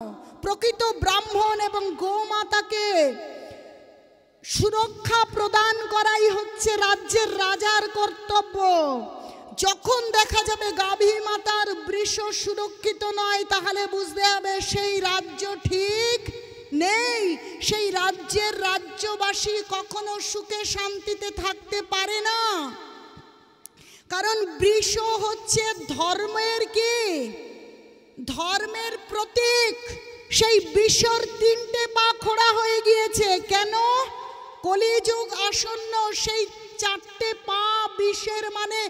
প্রকৃত ব্রাহ্মণ এবং গোমাতাকে সুরক্ষা প্রদান করাই হচ্ছে রাজ্যের রাজার কর্তব্য। যখন দেখা যাবে গাভী মাতার বৃষ সুরক্ষিত নয়, তাহলে বুঝতে হবে সেই রাজ্য ঠিক নেই। সেই রাজ্যের রাজ্যবাসী কখনো সুখে শান্তিতে থাকতে পারে না। কারণ বৃষ হচ্ছে ধর্মের কি? ধর্মের প্রতীক। সেই বৃষর তিনটে পা খোড়া হয়ে গিয়েছে। কেন? কলিযুগ আসন্ন। সেই চারটে পা বিষের মানে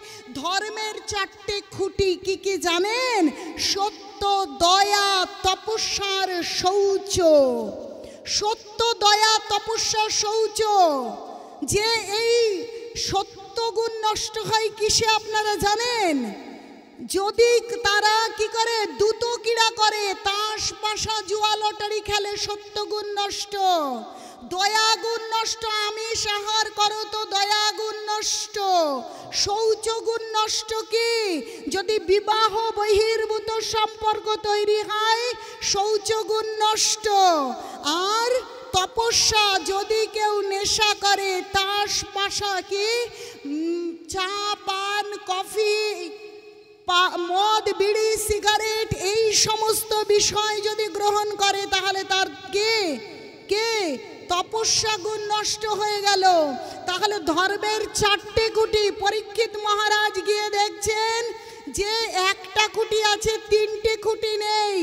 ধর্মের চারটে খুঁটি কি কি জানেন? সত্য, দয়া, তপস্যার শৌচ। সত্য, দয়া, তপস্যা, শৌচ। যে এই সত্যগুণ নষ্ট হয় কিসে আপনারা জানেন? যদি তারা কি করে? দ্রুত ক্রীড়া করে, তাস পাশা জুয়া লটারি খেলে, সত্যগুণ নষ্ট। দয়াগুণ নষ্ট, আমিষ আহার করো তো দয়াগুণ নষ্ট। শৌচগুণ নষ্ট কি? যদি বিবাহ বহির্ভূত সম্পর্ক তৈরি হয়, শৌচগুণ নষ্ট। আর তপস্যা, যদি কেউ নেশা করে, তাস পাশা কি চা পান কফি মদ বিড়ি সিগারেট এই সমস্ত বিষয় যদি গ্রহণ করে, তাহলে তার কে তপস্যা গুণ নষ্ট হয়ে গেল। তাহলে ধর্মের চারটে খুঁটি। পরীক্ষিত মহারাজ গিয়ে দেখছেন যে একটা খুঁটি আছে, তিনটে খুঁটি নেই।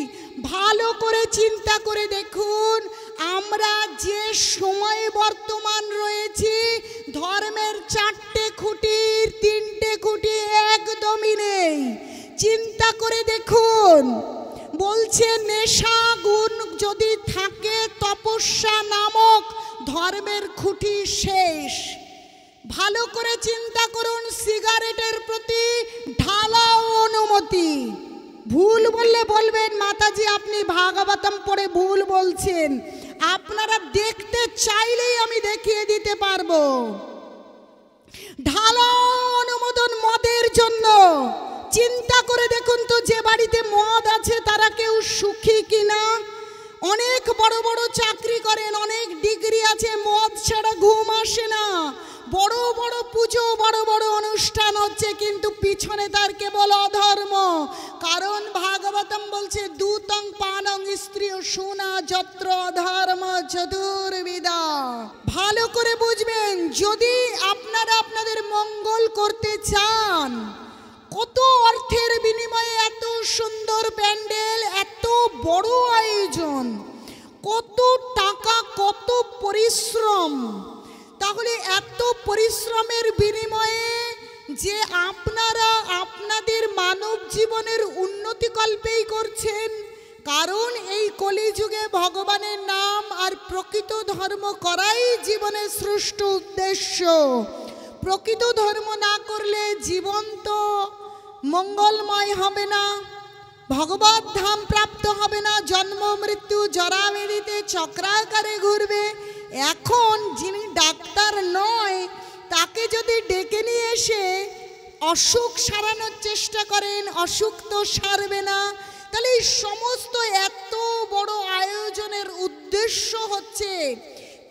ভালো করে চিন্তা করে দেখুন, আমরা যে সময় বর্তমান রয়েছি, ধর্মের চারটে খুঁটির তিনটে খুঁটি একদমই নেই। চিন্তা করে দেখুন, বলছে নেশা গুণ যদি থাকে, তপস্যা নামক ধর্মের খুঁটি শেষ। ভালো করে চিন্তা করুন, সিগারেটের প্রতি ঢালাও অনুমতি। ভুল বললে বলবেন মাতাজি আপনি ভাগবতম পড়ে ভুল বলছেন। আপনারা দেখতে চাইলেই আমি দেখিয়ে দিতে পারবো। ঢালাও অনুমোদন মদের জন্য। চিন্তা করে দেখুন তো, যে বাড়িতে মদ আছে তারা কেউ সুখী কিনা? অনেক বড় বড় চাকরি করেন, অনেক ডিগ্রি আছে, মদ ছাড়া ঘুম আসে না। বড় বড় পুজো, বড় বড় অনুষ্ঠান হচ্ছে, কিন্তু পিছনে তার কেবল অধর্ম। কারণ ভাগবতম বলছে দূতং পানং স্ত্রীয় সোনা যত্র অধর্ম চতুর্বিধা। ভালো করে বুঝবেন, যদি আপনারা আপনাদের মঙ্গল করতে চান, কত অর্থের বিনিময়ে এত সুন্দর প্যান্ডেল, এত বড় আয়োজন, কত টাকা, কত পরিশ্রম। তাহলে এত পরিশ্রমের বিনিময়ে যে আপনারা আপনাদের মানব জীবনের উন্নতি কল্পেই করছেন। কারণ এই কলিযুগে ভগবানের নাম আর প্রকৃত ধর্ম করাই জীবনের শ্রেষ্ঠ উদ্দেশ্য। প্রকৃত ধর্ম না করলে জীবন তো মঙ্গলময় হবে না, ভগবত ধাম প্রাপ্ত হবে না, জন্ম মৃত্যু জরাবেড়িতে চক্রাকারে ঘুরবে। এখন যিনি ডাক্তার নয়, তাকে যদি ডেকে নিয়ে এসে অসুখ সারানোর চেষ্টা করেন, অসুখ তো সারবে না। তাহলে এই সমস্ত এত বড় আয়োজনের উদ্দেশ্য হচ্ছে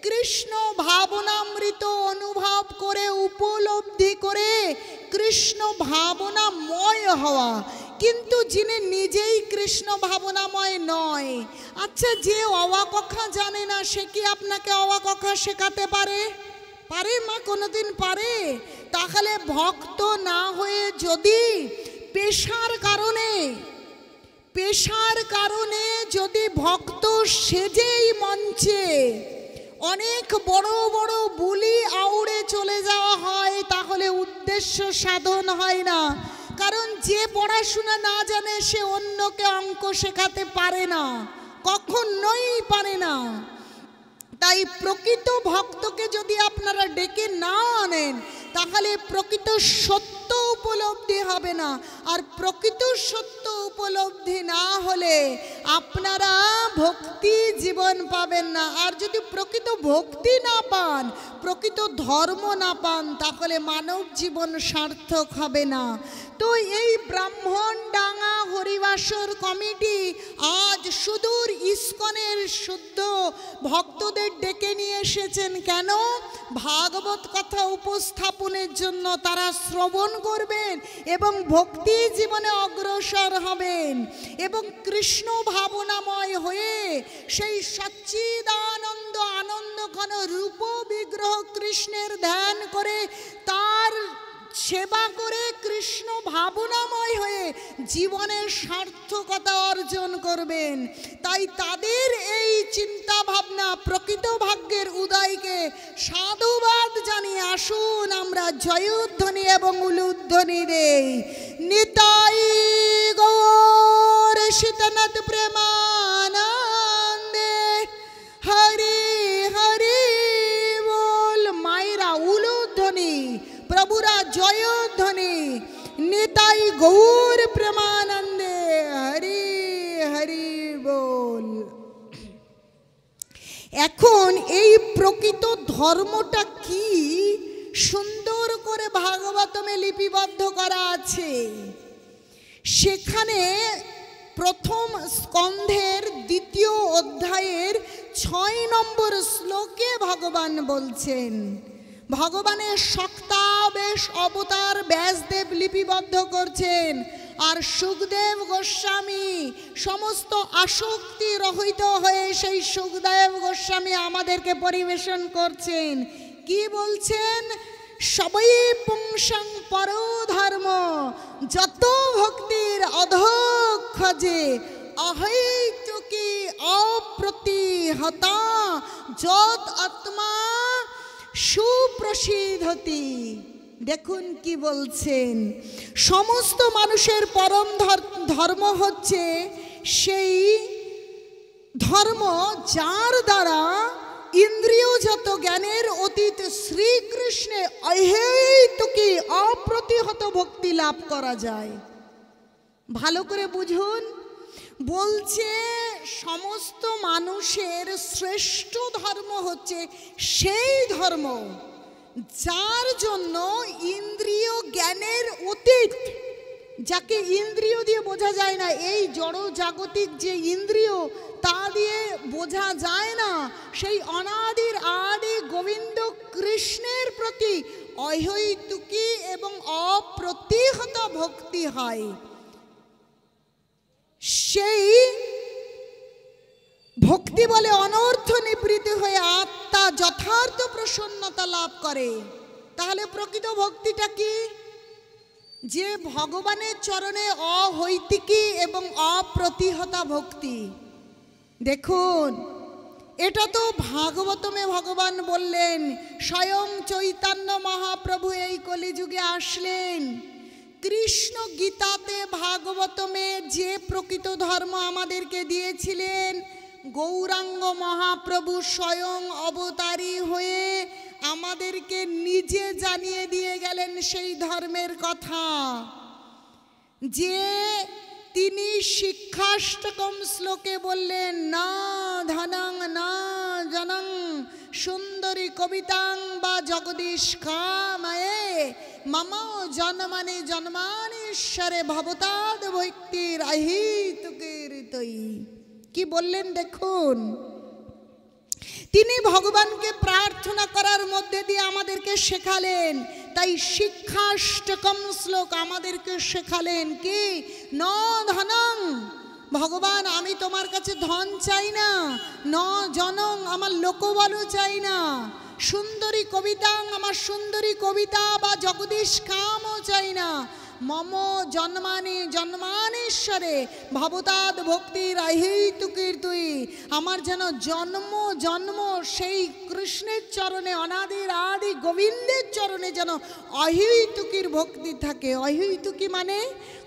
কৃষ্ণ ভাবনামৃত অনুভব করে, উপলব্ধি করে কৃষ্ণ ভাবনাময় হওয়া। কিন্তু যিনি নিজেই কৃষ্ণ ভাবনাময় নয়, আচ্ছা যে অওয়াকখা জানে না, সে কি আপনাকে অওয়াকখা শেখাতে পারে? পারে মা? কোনোদিন পারে? তাহলে ভক্ত না হয়ে যদি পেশার কারণে যদি ভক্ত সেজেই মঞ্চে অনেক বড় বড় বুলি আউড়ে চলে যাওয়া হয়, তাহলে উদ্দেশ্য সাধন হয় না। কারণ যে পড়াশোনা না জানে, সে অন্যকে অঙ্ক শেখাতে পারে না, কখনোই পারে না। তাই প্রকৃত ভক্তকে যদি আপনারা ডেকে না আনেন, তাহলে প্রকৃত সত্য উপলব্ধি হবে না। আর প্রকৃত সত্য উপলব্ধি না হলে আপনারা ভক্তি জীবন পাবেন না। আর যদি প্রকৃত ভক্তি না পান, প্রকৃত ধর্ম না পান, তাহলে মানব জীবন সার্থক হবে না। তো এই ব্রাহ্মণডাঙ্গা হরিবাসর কমিটি আজ সুদূর ইস্কনের শুদ্ধ ভক্তদের ডেকে নিয়ে এসেছেন। কেন? ভাগবত কথা উপস্থাপনের জন্য। তারা শ্রবণ করবেন এবং ভক্তি জীবনে অগ্রসর হবেন এবং কৃষ্ণ ভাবনাময় হয়ে সেই সচ্চিদানন্দ আনন্দ ঘন রূপ বিগ্রহ কৃষ্ণের ধ্যান করে, তার সেবা করে, কৃষ্ণ ভাবনাময় হয়ে জীবনের সার্থকতা অর্জন করবেন। তাই তাদের এই চিন্তা ভাবনা প্রকৃত ভাগ্যের উদয়কে সাধুবাদ জানিয়ে আসুন আমরা জয়ধ্বনি এবং উলুধ্বনি দেই। নিতাই গৌর সীতানাথ প্রেমানন্দে হরি হরি বল। মায়েরা উলুধ্বনি, প্রভুরা জয়ধ্বনি। নিতাই গৌর প্রেমানন্দে হরি হরি বল। এখন এই প্রকৃত ধর্মটা কি সুন্দর করে ভাগবতমে লিপিবদ্ধ করা আছে। সেখানে প্রথম স্কন্ধের 2য় অধ্যায়ের 6 নম্বর শ্লোকে ভগবান বলছেন, ভগবানের সক্তাবেশ অবতার ব্যাসদেব লিপিবদ্ধ করছেন, আর সুখদেব গোস্বামী সমস্ত আসক্তি রহিত হয়ে সেই সুখদেব গোস্বামী আমাদেরকে পরিবেশন করছেন। কি বলছেন? সবই পুংসং পরধর্ম যত ভক্তির অধক্ষজে অহৈতুকি অপ্রতিহতা যত আত্মা সুপ্রসিদ্ধতি। দেখুন কি বলছেন, সমস্ত মানুষের পরম ধর্ম হচ্ছে সেই ধর্ম যার দ্বারা ইন্দ্রিয়জাত জ্ঞানের অতীত শ্রীকৃষ্ণে অহেতুকি অপ্রতিহত ভক্তি লাভ করা যায়। ভালো করে বুঝুন, বলছে সমস্ত মানুষের শ্রেষ্ঠ ধর্ম হচ্ছে সেই ধর্ম যার জন্য ইন্দ্রিয় জ্ঞানের অতীত, যাকে ইন্দ্রিয় দিয়ে বোঝা যায় না, এই জড় জাগতিক যে ইন্দ্রিয় তা দিয়ে বোঝা যায় না, সেই অনাদির আদি গোবিন্দ কৃষ্ণের প্রতি অহৈতুকী এবং অপ্রতিহত ভক্তি হয়। সেই ভক্তি বলে অনর্থ নিবৃত্তি হয়ে আত্মা যথার্থ প্রসন্নতা লাভ করে। তাহলে প্রকৃত ভক্তিটা কি? যে ভগবানের চরণে অহৈতুকী এবং অপ্রতিহতা ভক্তি। দেখুন, এটা তো ভাগবতমে ভগবান বললেন, স্বয়ং চৈতন্য মহাপ্রভু এই কলিযুগে আসলেন। কৃষ্ণ গীতাতে ভাগবতমে যে প্রকৃত ধর্ম আমাদেরকে দিয়েছিলেন, গৌরাঙ্গ মহাপ্রভু স্বয়ং অবতারী হয়ে আমাদেরকে নিজে জানিয়ে দিয়ে গেলেন সেই ধর্মের কথা। যে তিনি শিক্ষাষ্টকম শ্লোকে বললেন, না ধনং না জনং সুন্দরী কবিতাং বা জগদীশ কাময়ে মম জন্মানি জন্মানীশ্বরে ভবতাদ ভক্তির আহিতুকীর্তই। কি বললেন দেখুন, তিনি ভগবানকে প্রার্থনা করার মধ্যে দিয়ে আমাদেরকে শেখালেন। তাই শিক্ষাষ্টকম শ্লোক আমাদেরকে শেখালেন কি, ন ধনং, ভগবান আমি তোমার কাছে ধন চাই না, ন জনং আমার লোকবল চাই না, সুন্দরী কবিতাং আমার সুন্দরী কবিতা বা জগদীশ কামও চাই না, মম জন্মানি জন্মানীশ্বরে ভবতাদ ভক্তির আহিতুকীর্তই, আমার যেন জন্ম জন্ম সেই কৃষ্ণের চরণে অনাদির আদি গোবিন্দের চরণে যেন অহৈতুকীর ভক্তি থাকে। অহৈতুকী মানে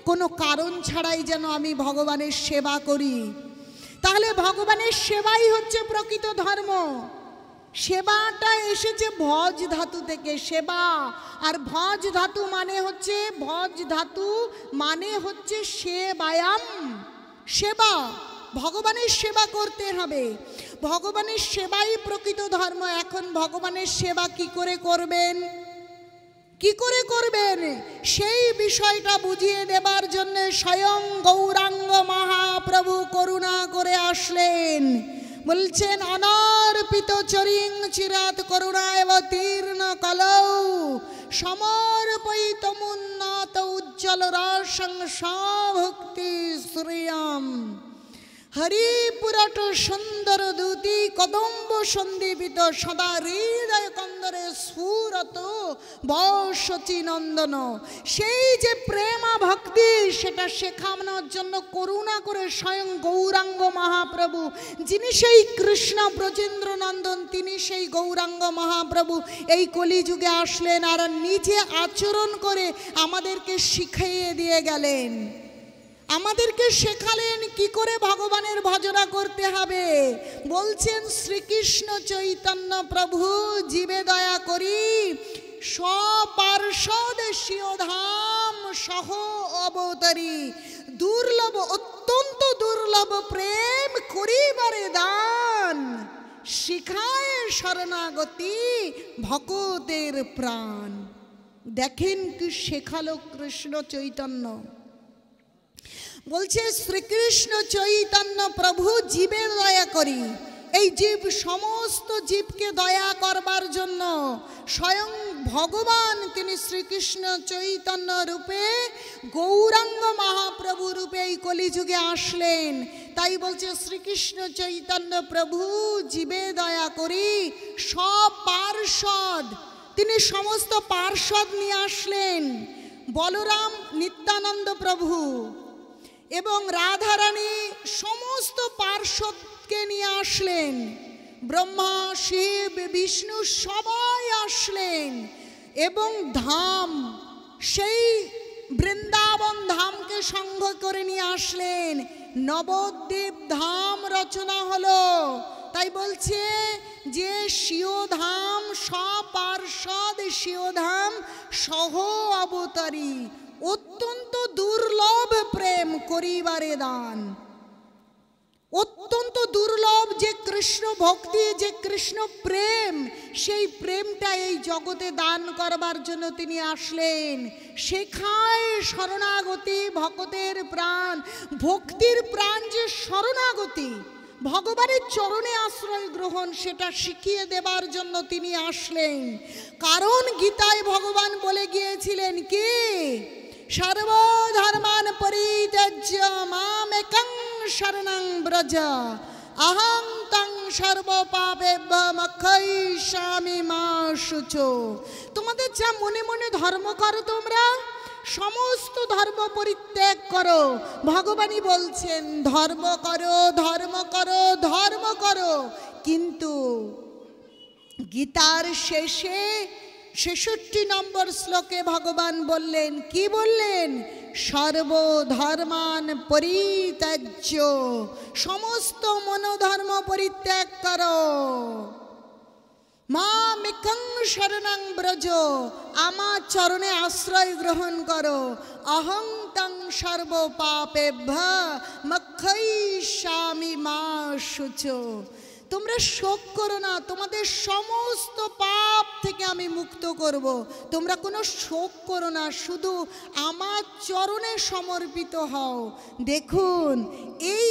কোনো কারণ ছাড়াই যেন আমি ভগবানের সেবা করি। তাহলে ভগবানের সেবাই হচ্ছে প্রকৃত ধর্ম। সেবাটা এসেছে ভজ ধাতু থেকে, সেবা। আর ভজ ধাতু মানে হচ্ছে সেবায়াম, সেবা। ভগবানের সেবা করতে হবে, ভগবানের সেবাই প্রকৃত ধর্ম। এখন ভগবানের সেবা কি করে করবেন, কি করে করবেন সেই বিষয়টা বুঝিয়ে দেবার জন্য স্বয়ং গৌরাঙ্গ মহাপ্রভু করুণা করে আসলেন। বলছেন অনার্পিত চরিং চিরাত করুণাবতীর্ণ কলৌ সমর্পয়িতমুন্নত উজ্জ্বল রসং ভক্তি শ্রিয়ম হরিপুরট সুন্দর দূতি কদম্ব সন্দীপিত সদা হৃদয় কন্দরে স্ফুরত বসচি নন্দন। সেই যে প্রেমা ভক্তি সেটা শেখানোর জন্য করুণা করে স্বয়ং গৌরাঙ্গ মহাপ্রভু, যিনি সেই কৃষ্ণ ব্রজেন্দ্র নন্দন, তিনি সেই গৌরাঙ্গ মহাপ্রভু এই কলিযুগে আসলেন আর নিজে আচরণ করে আমাদেরকে শিখিয়ে দিয়ে গেলেন, আমাদেরকে শেখালেন কি করে ভগবানের ভজনা করতে হবে। বলছেন শ্রীকৃষ্ণ চৈতন্য প্রভু জীবে দয়া করি স্বপার্ষদ শিওধাম সহ অবতারী দুর্লভ অত্যন্ত দুর্লভ প্রেম করিবারে দান শিখায় শরণাগতি ভক্তের প্রাণ। দেখেন কি শেখালো কৃষ্ণ চৈতন্য। বলছে শ্রীকৃষ্ণ চৈতন্য প্রভু জীবে দয়া করি, এই জীব সমস্ত জীবকে দয়া করবার জন্য স্বয়ং ভগবান তিনি শ্রীকৃষ্ণ চৈতন্য রূপে গৌরাঙ্গ মহাপ্রভু রূপে এই কলিযুগে আসলেন। তাই বলছে শ্রীকৃষ্ণ চৈতন্য প্রভু জীবে দয়া করি সব পার্ষদ, তিনি সমস্ত পার্ষদ নিয়ে আসলেন। বলরাম নিত্যানন্দ প্রভু এবং রাধারানী সমস্ত পার্ষদকে নিয়ে আসলেন, ব্রহ্মা শিব বিষ্ণু সবাই আসলেন এবং ধাম সেই বৃন্দাবন ধামকে সংঘ করে নিয়ে আসলেন। নবদ্বীপ ধাম রচনা হলো। তাই বলছে যে শিওধাম সপার্ষদ শিওধাম সহ অবতারী অত্যন্ত দুর্লভ প্রেম করিবারে দান। অত্যন্ত দুর্লভ যে কৃষ্ণ ভক্তি, যে কৃষ্ণ প্রেম, সেই প্রেমটা এই জগতে দান করবার জন্য তিনি আসলেন। শেখায় শরণাগতি ভক্তের প্রাণ, ভক্তির প্রাণ যে শরণাগতি, ভগবানের চরণে আশ্রয় গ্রহণ, সেটা শিখিয়ে দেবার জন্য তিনি আসলেন। কারণ গীতায় ভগবান বলে গিয়েছিলেন কি সর্বধর্মান পরিত্যজ্য মামেকং শরণং ব্রজ অহং তং সর্বপাপেভ্যো মোক্ষয়িষ্যামি মা শুচো। তোমাদের যা মনে মনে ধর্ম করো তোমরা সমস্ত ধর্ম পরিত্যাগ করো। ভগবানই বলছেন ধর্ম করো ধর্ম করো ধর্ম করো। কিন্তু গীতার শেষে ৬৬ নম্বর শ্লোকে ভগবান বললেন, কি বললেন? সর্বধর্মান পরিত্যাজ্য, সমস্ত মনোধর্ম পরিত্যাগ করো। মামেকং শরণং ব্রজ, আমার চরণে আশ্রয় গ্রহণ করো। অহং তং সর্বপাপেভ্যো মোক্ষয়িষ্যামি মা শুচো। তোমরা শোক করো না, তোমাদের সমস্ত পাপ থেকে আমি মুক্ত করব। তোমরা কোনো শোক করো না, শুধু আমার চরণে সমর্পিত হও। দেখুন এই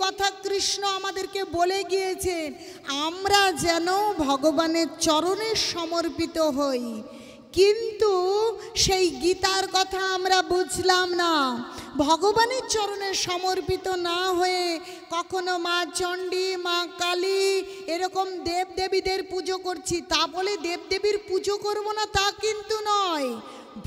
কথা কৃষ্ণ আমাদেরকে বলে গিয়েছেন, আমরা যেন ভগবানের চরণে সমর্পিত হই। কিন্তু সেই গীতার কথা আমরা বুঝলাম না। ভগবানের চরণে সমর্পিত না হয়ে কখনো মা চণ্ডী, মা কালী এরকম দেবদেবীদের পুজো করছি, তা বলে দেবদেবীর পুজো করব না তা কিন্তু নয়।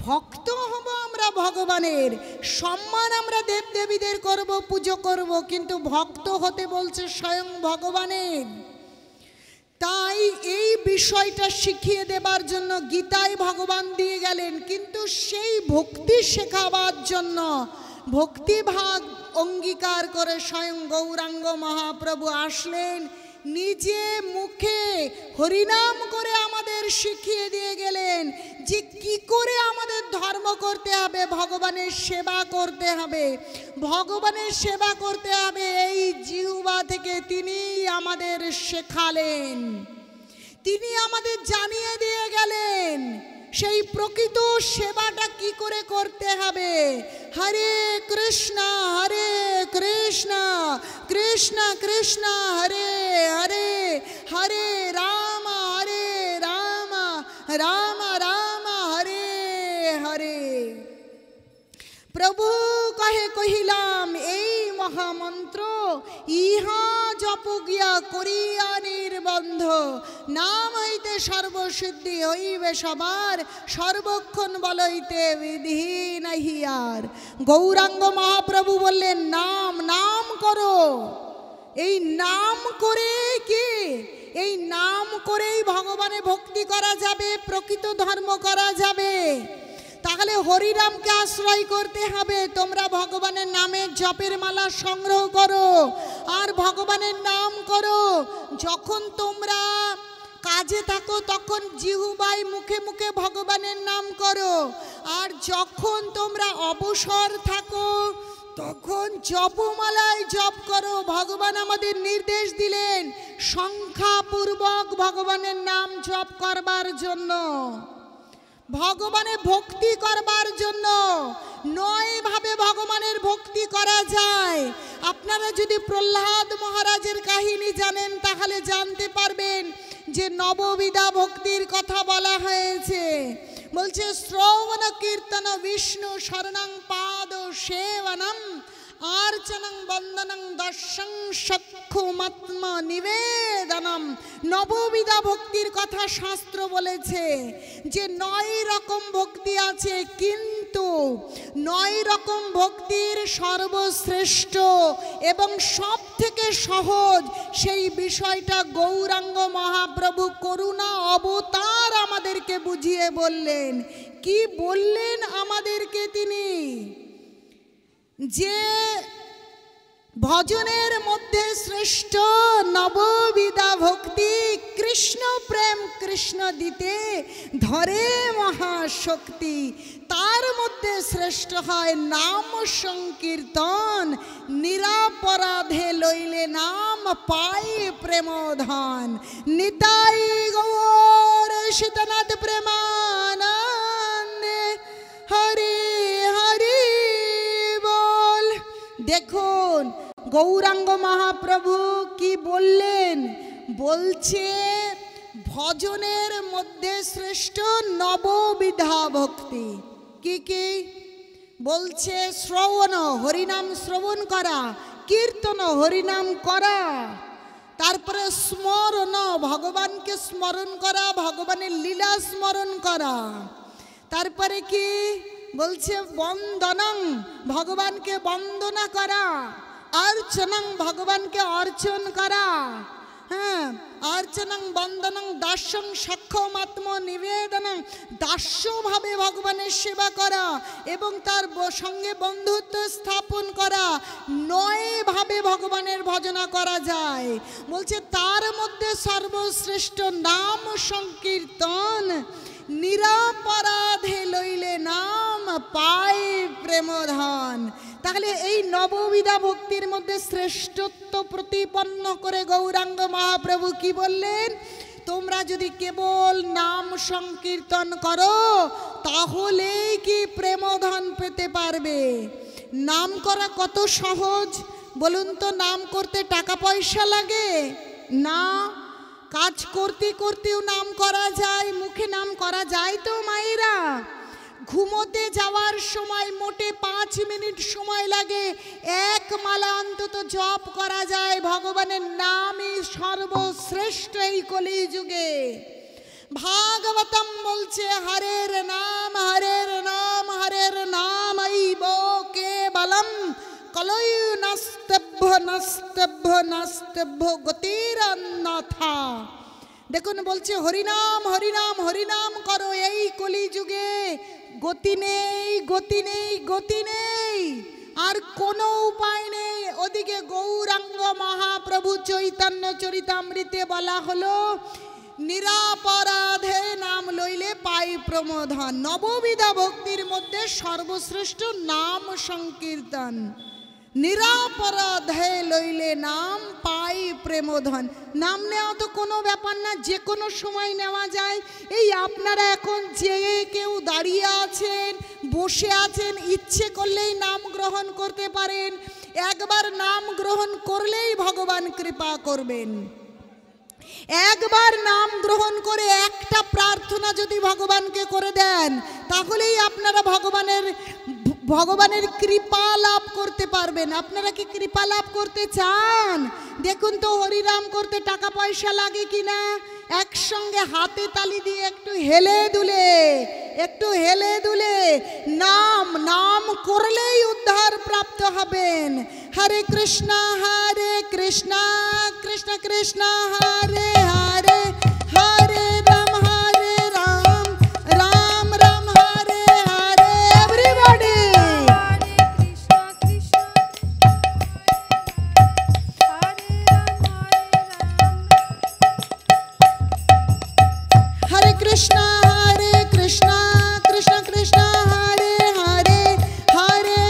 ভক্ত হব আমরা ভগবানের, সম্মান আমরা দেবদেবীদের করব, পুজো করব, কিন্তু ভক্ত হতে বলছে স্বয়ং ভগবানের। তাই এই বিষয়টা শিখিয়ে দেবার জন্য গীতায় ভগবান দিয়ে গেলেন। কিন্তু সেই ভক্তি শেখাবার জন্য ভক্তিভাগ অঙ্গীকার করে স্বয়ং গৌরাঙ্গ মহাপ্রভু আসলেন, নিজে মুখে হরিনাম করে আমাদের শিখিয়ে দিয়ে গেলেন যে কি করে আমাদের ধর্ম করতে হবে, ভগবানের সেবা করতে হবে, ভগবানের সেবা করতে হবে। এই জিহ্বা থেকে তিনি আমাদের শেখালেন, তিনি আমাদের জানিয়ে দিয়ে গেলেন সেই প্রকৃত সেবাটা কি করে করতে হবে। হরে কৃষ্ণ কৃষ্ণ কৃষ্ণ হরে হরে, হরে রাম রাম রাম হরে হরে। প্রভু কহে কহিলাম এই মহামন্ত্র, ইহা জপ গিয়া করিয়া নির্বন্ধ, নাম হইতে সর্বসিদ্ধি হইবে সবার, সর্বক্ষণ বলইতে বিধি নাহি আর। গৌরাঙ্গ মহাপ্রভু বললেন নাম নাম করো। এই নাম করে কি, এই নাম করেই ভগবানে ভক্তি করা যাবে, প্রকৃত ধর্ম করা যাবে। তাহলে হরিনামকে আশ্রয় করতে হবে। তোমরা ভগবানের নামের জপের মালা সংগ্রহ করো আর ভগবানের নাম করো। যখন তোমরা কাজে থাকো তখন জিহ্বায় মুখে মুখে ভগবানের নাম করো, আর যখন তোমরা অবসর থাকো তখন জপমালায় জপ করো। ভগবান আমাদের নির্দেশ দিলেন সংখ্যাপূর্বক ভগবানের নাম জপ করবার জন্য, ভগবানের ভক্তি করবার জন্য। নয় ভাবে ভগবানের ভক্তি করা যায়। আপনারা যদি প্রহ্লাদ মহারাজের কাহিনী জানেন তাহলে জানতে পারবেন যে নববিধা ভক্তির কথা বলা হয়েছে। বলছে শ্রবণ কীর্তন বিষ্ণু শরণং পাদ সেবনম আর্চনং বন্দনং দর্শন সক্ষমাত্ম নিবেদনম। নববিধা ভক্তির কথা শাস্ত্র বলেছে যে 9 রকম ভক্তি আছে, কিন্তু 9 রকম ভক্তির সর্বশ্রেষ্ঠ এবং সব থেকে সহজ সেই বিষয়টা গৌরাঙ্গ মহাপ্রভু করুণা অবতার আমাদেরকে বুঝিয়ে বললেন। কি বললেন আমাদেরকে তিনি? যে ভজনের মধ্যে শ্রেষ্ঠ নববিধা ভক্তি, কৃষ্ণ প্রেম কৃষ্ণ দিতে ধরে মহাশক্তি। তার মধ্যে শ্রেষ্ঠ হয় নাম সংকীর্তন, নিরাপরাধে লইলে নাম পাই প্রেমধন। নিতাই গৌর সীতানাথ প্রেমানন্দে হরি হরি বল। দেখুন গৌরাঙ্গ মহাপ্রভু কি বললেন, বলছে ভজনের মধ্যে শ্রেষ্ঠ নববিধা ভক্তি। কি কি বলছে? শ্রবণ, হরিনাম শ্রবণ করা, কীর্তন হরিনাম করা, তারপরে স্মরণ, ভগবানকে স্মরণ করা, ভগবানের লীলা স্মরণ করা, তারপরে কি বলছে? বন্দনং, ভগবানকে বন্দনা করা, অর্চনং, ভগবানকে অর্চন করা, হ্যাঁ, অর্চনং বন্দনং দাস্যং সক্ষমাত্ম নিবেদনং, দাস্যভাবে ভগবানের সেবা করা এবং তার সঙ্গে বন্ধুত্ব স্থাপন করা। 9 ভাবে ভগবানের ভজনা করা যায়। বলছে তার মধ্যে সর্বশ্রেষ্ঠ নাম সংকীর্তন, নিরাপরাধে লইলে নাম পাই প্রেমধন। তাহলে এই নববিধা ভক্তির মধ্যে শ্রেষ্ঠত্ব প্রতিপন্ন করে গৌরাঙ্গ মহাপ্রভু কি বললেন? তোমরা যদি কেবল নাম সংকীর্তন করো তাহলেই কি প্রেমধন পেতে পারবে। নাম করা কত সহজ বলুন তো? নাম করতে টাকা পয়সা লাগে না, কাজ করতে করতেও নাম করা যায়, মুখে নাম করা যায় তো মায়েরা। ঘুমোতে যাওয়ার সময় মোটে 5 মিনিট সময় লাগে, 1 মালা অন্তত জপ করা যায়। ভগবানের নামই সর্বশ্রেষ্ঠ এই কলিযুগে। ভাগবতম বলছে হরের নাম হরের নাম হরের নাম এইব কেবলম কলয়ু নাস্তভ্য নাস্তভ্য নাস্তভ্য গতির অন্যথা। দেখুন বলছে হরিনাম হরিনাম হরিনাম করো, এই কলিযুগে গতি নেই গতি নেই গতি নেই, আর কোনো উপায় নেই। ওদিকে গৌরাঙ্গ মহাপ্রভু চৈতন্য চরিতামৃতে বলা হলো নিরাপরাধে নাম লইলে পাই প্রমোধন। নববিধা ভক্তির মধ্যে সর্বশ্রেষ্ঠ নাম সংকীর্তন। নিরাপরাধে লইলে নাম পাই প্রেমধন। নাম নেওয়া তো কোনো ব্যাপার না, যে কোনো সময় নেওয়া যায়। এই আপনারা এখন যে কেউ দাঁড়িয়ে আছেন, বসে আছেন, ইচ্ছে করলেই নাম গ্রহণ করতে পারেন। একবার নাম গ্রহণ করলেই ভগবান কৃপা করবেন। একবার নাম গ্রহণ করে একটা প্রার্থনা যদি ভগবানকে করে দেন, তাহলেই আপনারা ভগবানের কৃপা লাভ করতে পারবেন। আপনারা কি কৃপা লাভ করতে চান? দেখুন তো হরিনাম করতে টাকা পয়সা লাগে কিনা? একসঙ্গে হাতে তালি দিয়ে একটু হেলে দুলে নাম করলেই উদ্ধার প্রাপ্ত হবেন। হরে কৃষ্ণ কৃষ্ণ কৃষ্ণ হরে হরে, হরে রাম রাম রাম হরে হরে। এভরিবডি হরে কৃষ্ণ কৃষ্ণ কৃষ্ণ হরে হরে, হরে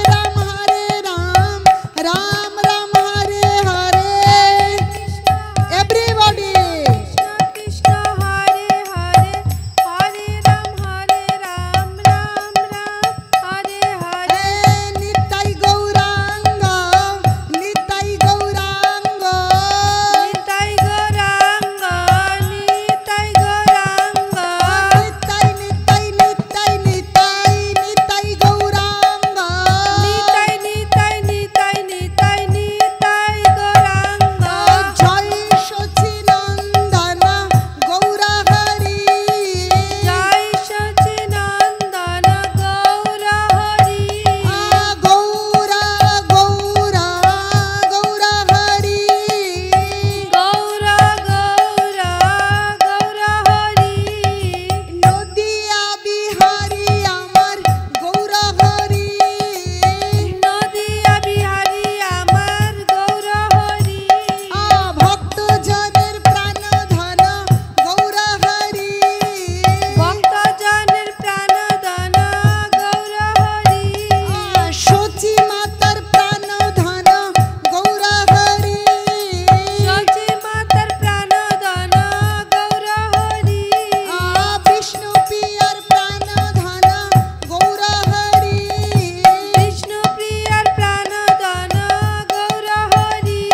রাম রাম রাম হরে হরে। এভরিবডি কৃষ্ণ হরে হরে, হরে রাম রাম রাম হরে হরে। নিতাই গৌরাঙ্গ নিতাই গৌরাঙ্গ নিতাই গৌরাঙ্গ, নিতাই গৌরাঙ্গ, নিতাই নিতাই নিতাই নিতাই নিতাই গৌরাঙ্গ। নিতাই নিতাই নিতাই নিতাই নিতাই গৌরাঙ্গ। জয় সচিনন্দন গৌর হরি, জয় সচিনন্দন গৌর হরি। গৌর গৌর গৌর হরি। গৌর গৌর গৌর হরি। নদিয়া বিহারি আমার গৌর হরি, নদিয়া বিহারি আমার গৌর হরি। ভক্ত জনের প্রাণ ধন গৌর হরি, ভক্ত জনের প্রাণ দান গৌর হরি। সচি মাতার প্রাণ ধন গৌর হরি, সচি মাতার প্রাণ দান গৌর হরি। বিষ্ণু প্রিয়ার প্রাণ ধন গৌর হরি, বিষ্ণু প্রিয়ার প্রাণ দান গৌর হরি।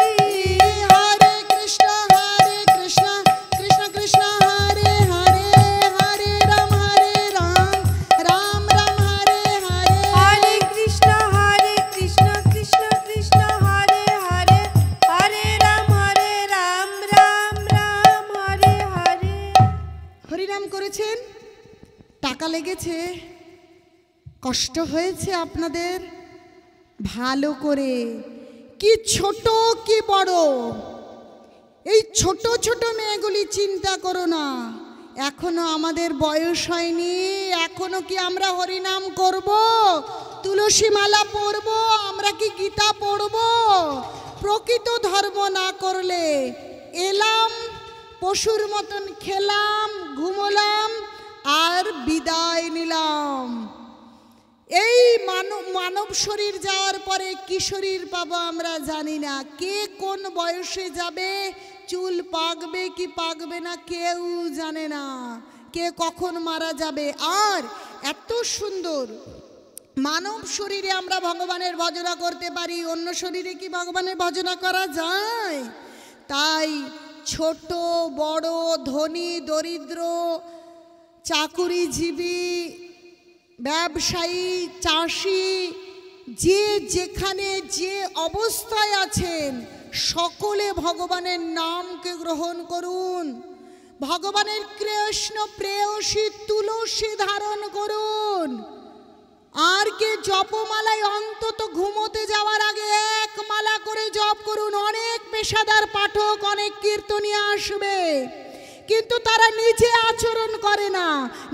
হরে কৃষ্ণ কৃষ্ণ কৃষ্ণ হরে হরে, হরে রাম রাম রাম হরে হরে। হরে কৃষ্ণ কৃষ্ণ কৃষ্ণ হরে হরে, হরে রাম রাম রাম হরে হরে। হরিনাম করেছেন, টাকা লেগেছে, কষ্ট হয়েছে আপনাদের, ভালো করে কি ছোট কি বড়, এই ছোট ছোট মেয়েগুলি চিন্তা করো না। এখনো আমাদের বয়স হয়নি, এখনো কি আমরা হরিনাম করব, তুলসী মালা পরব, আমরা কি গীতা পড়ব? প্রকৃত ধর্ম না করলে এলাম, পশুর মতন খেলাম, ঘুমোলাম আর বিদায় নিলাম। এই মানব শরীর যাওয়ার পরে কি শরীর পাবো আমরা জানি না। কে কোন বয়সে যাবে, চুল পাকবে কি পাকবে না কেউ জানে না, কে কখন মারা যাবে। আর এত সুন্দর মানব শরীরে আমরা ভগবানের ভজনা করতে পারি, অন্য শরীরে কি ভগবানের ভজনা করা যায়? তাই ছোট বড়, ধনী দরিদ্র, চাকুরিজীবী, ব্যবসায়ী, চাষি, যে যেখানে যে অবস্থায় আছেন সকলে ভগবানের নামকে গ্রহণ করুন। ভগবানের কৃষ্ণ প্রেয়সী তুলসী ধারণ করুন। আর কে জপমালায় অন্তত ঘুমোতে যাওয়ার আগে এক মালা করে জপ করুন। অনেক পেশাদার পাঠক, অনেক কীর্তনীয় আসবে, কিন্তু তারা নিজে আচরণ করে না।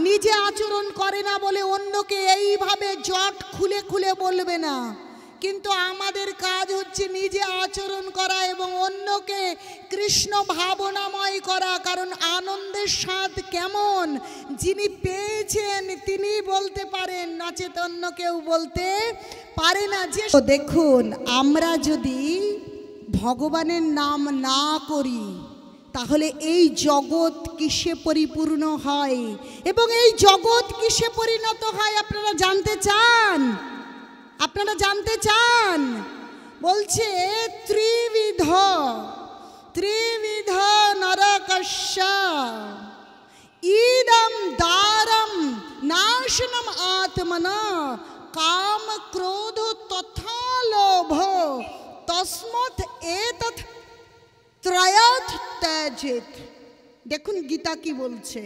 নিজে আচরণ করে না বলে অন্যকে এইভাবে জট খুলে খুলে বলবে না। কিন্তু আমাদের কাজ হচ্ছে নিজে আচরণ করা এবং অন্যকে কৃষ্ণ ভাবনাময় করা। কারণ আনন্দের স্বাদ কেমন যিনি পেয়েছেন তিনি বলতে পারেন, নচেত অন্য কেউ বলতে পারে না। যে দেখুন, আমরা যদি ভগবানের নাম না করি তাহলে এই জগৎ কিসে পরিপূর্ণ হয় এবং এই জগৎ কিসে পরিণত হয় আপনারা জানতে চান? আপনারা জানতে চান? বলছে ত্রিবিধ নরকস্য ইদম দ্বারম নাশনম আত্মনা কাম ক্রোধ তথা লোভ তস্মৎ এতৎ ত্রয়ৎ ত্যজেৎ। দেখুন গীতা কি বলছে।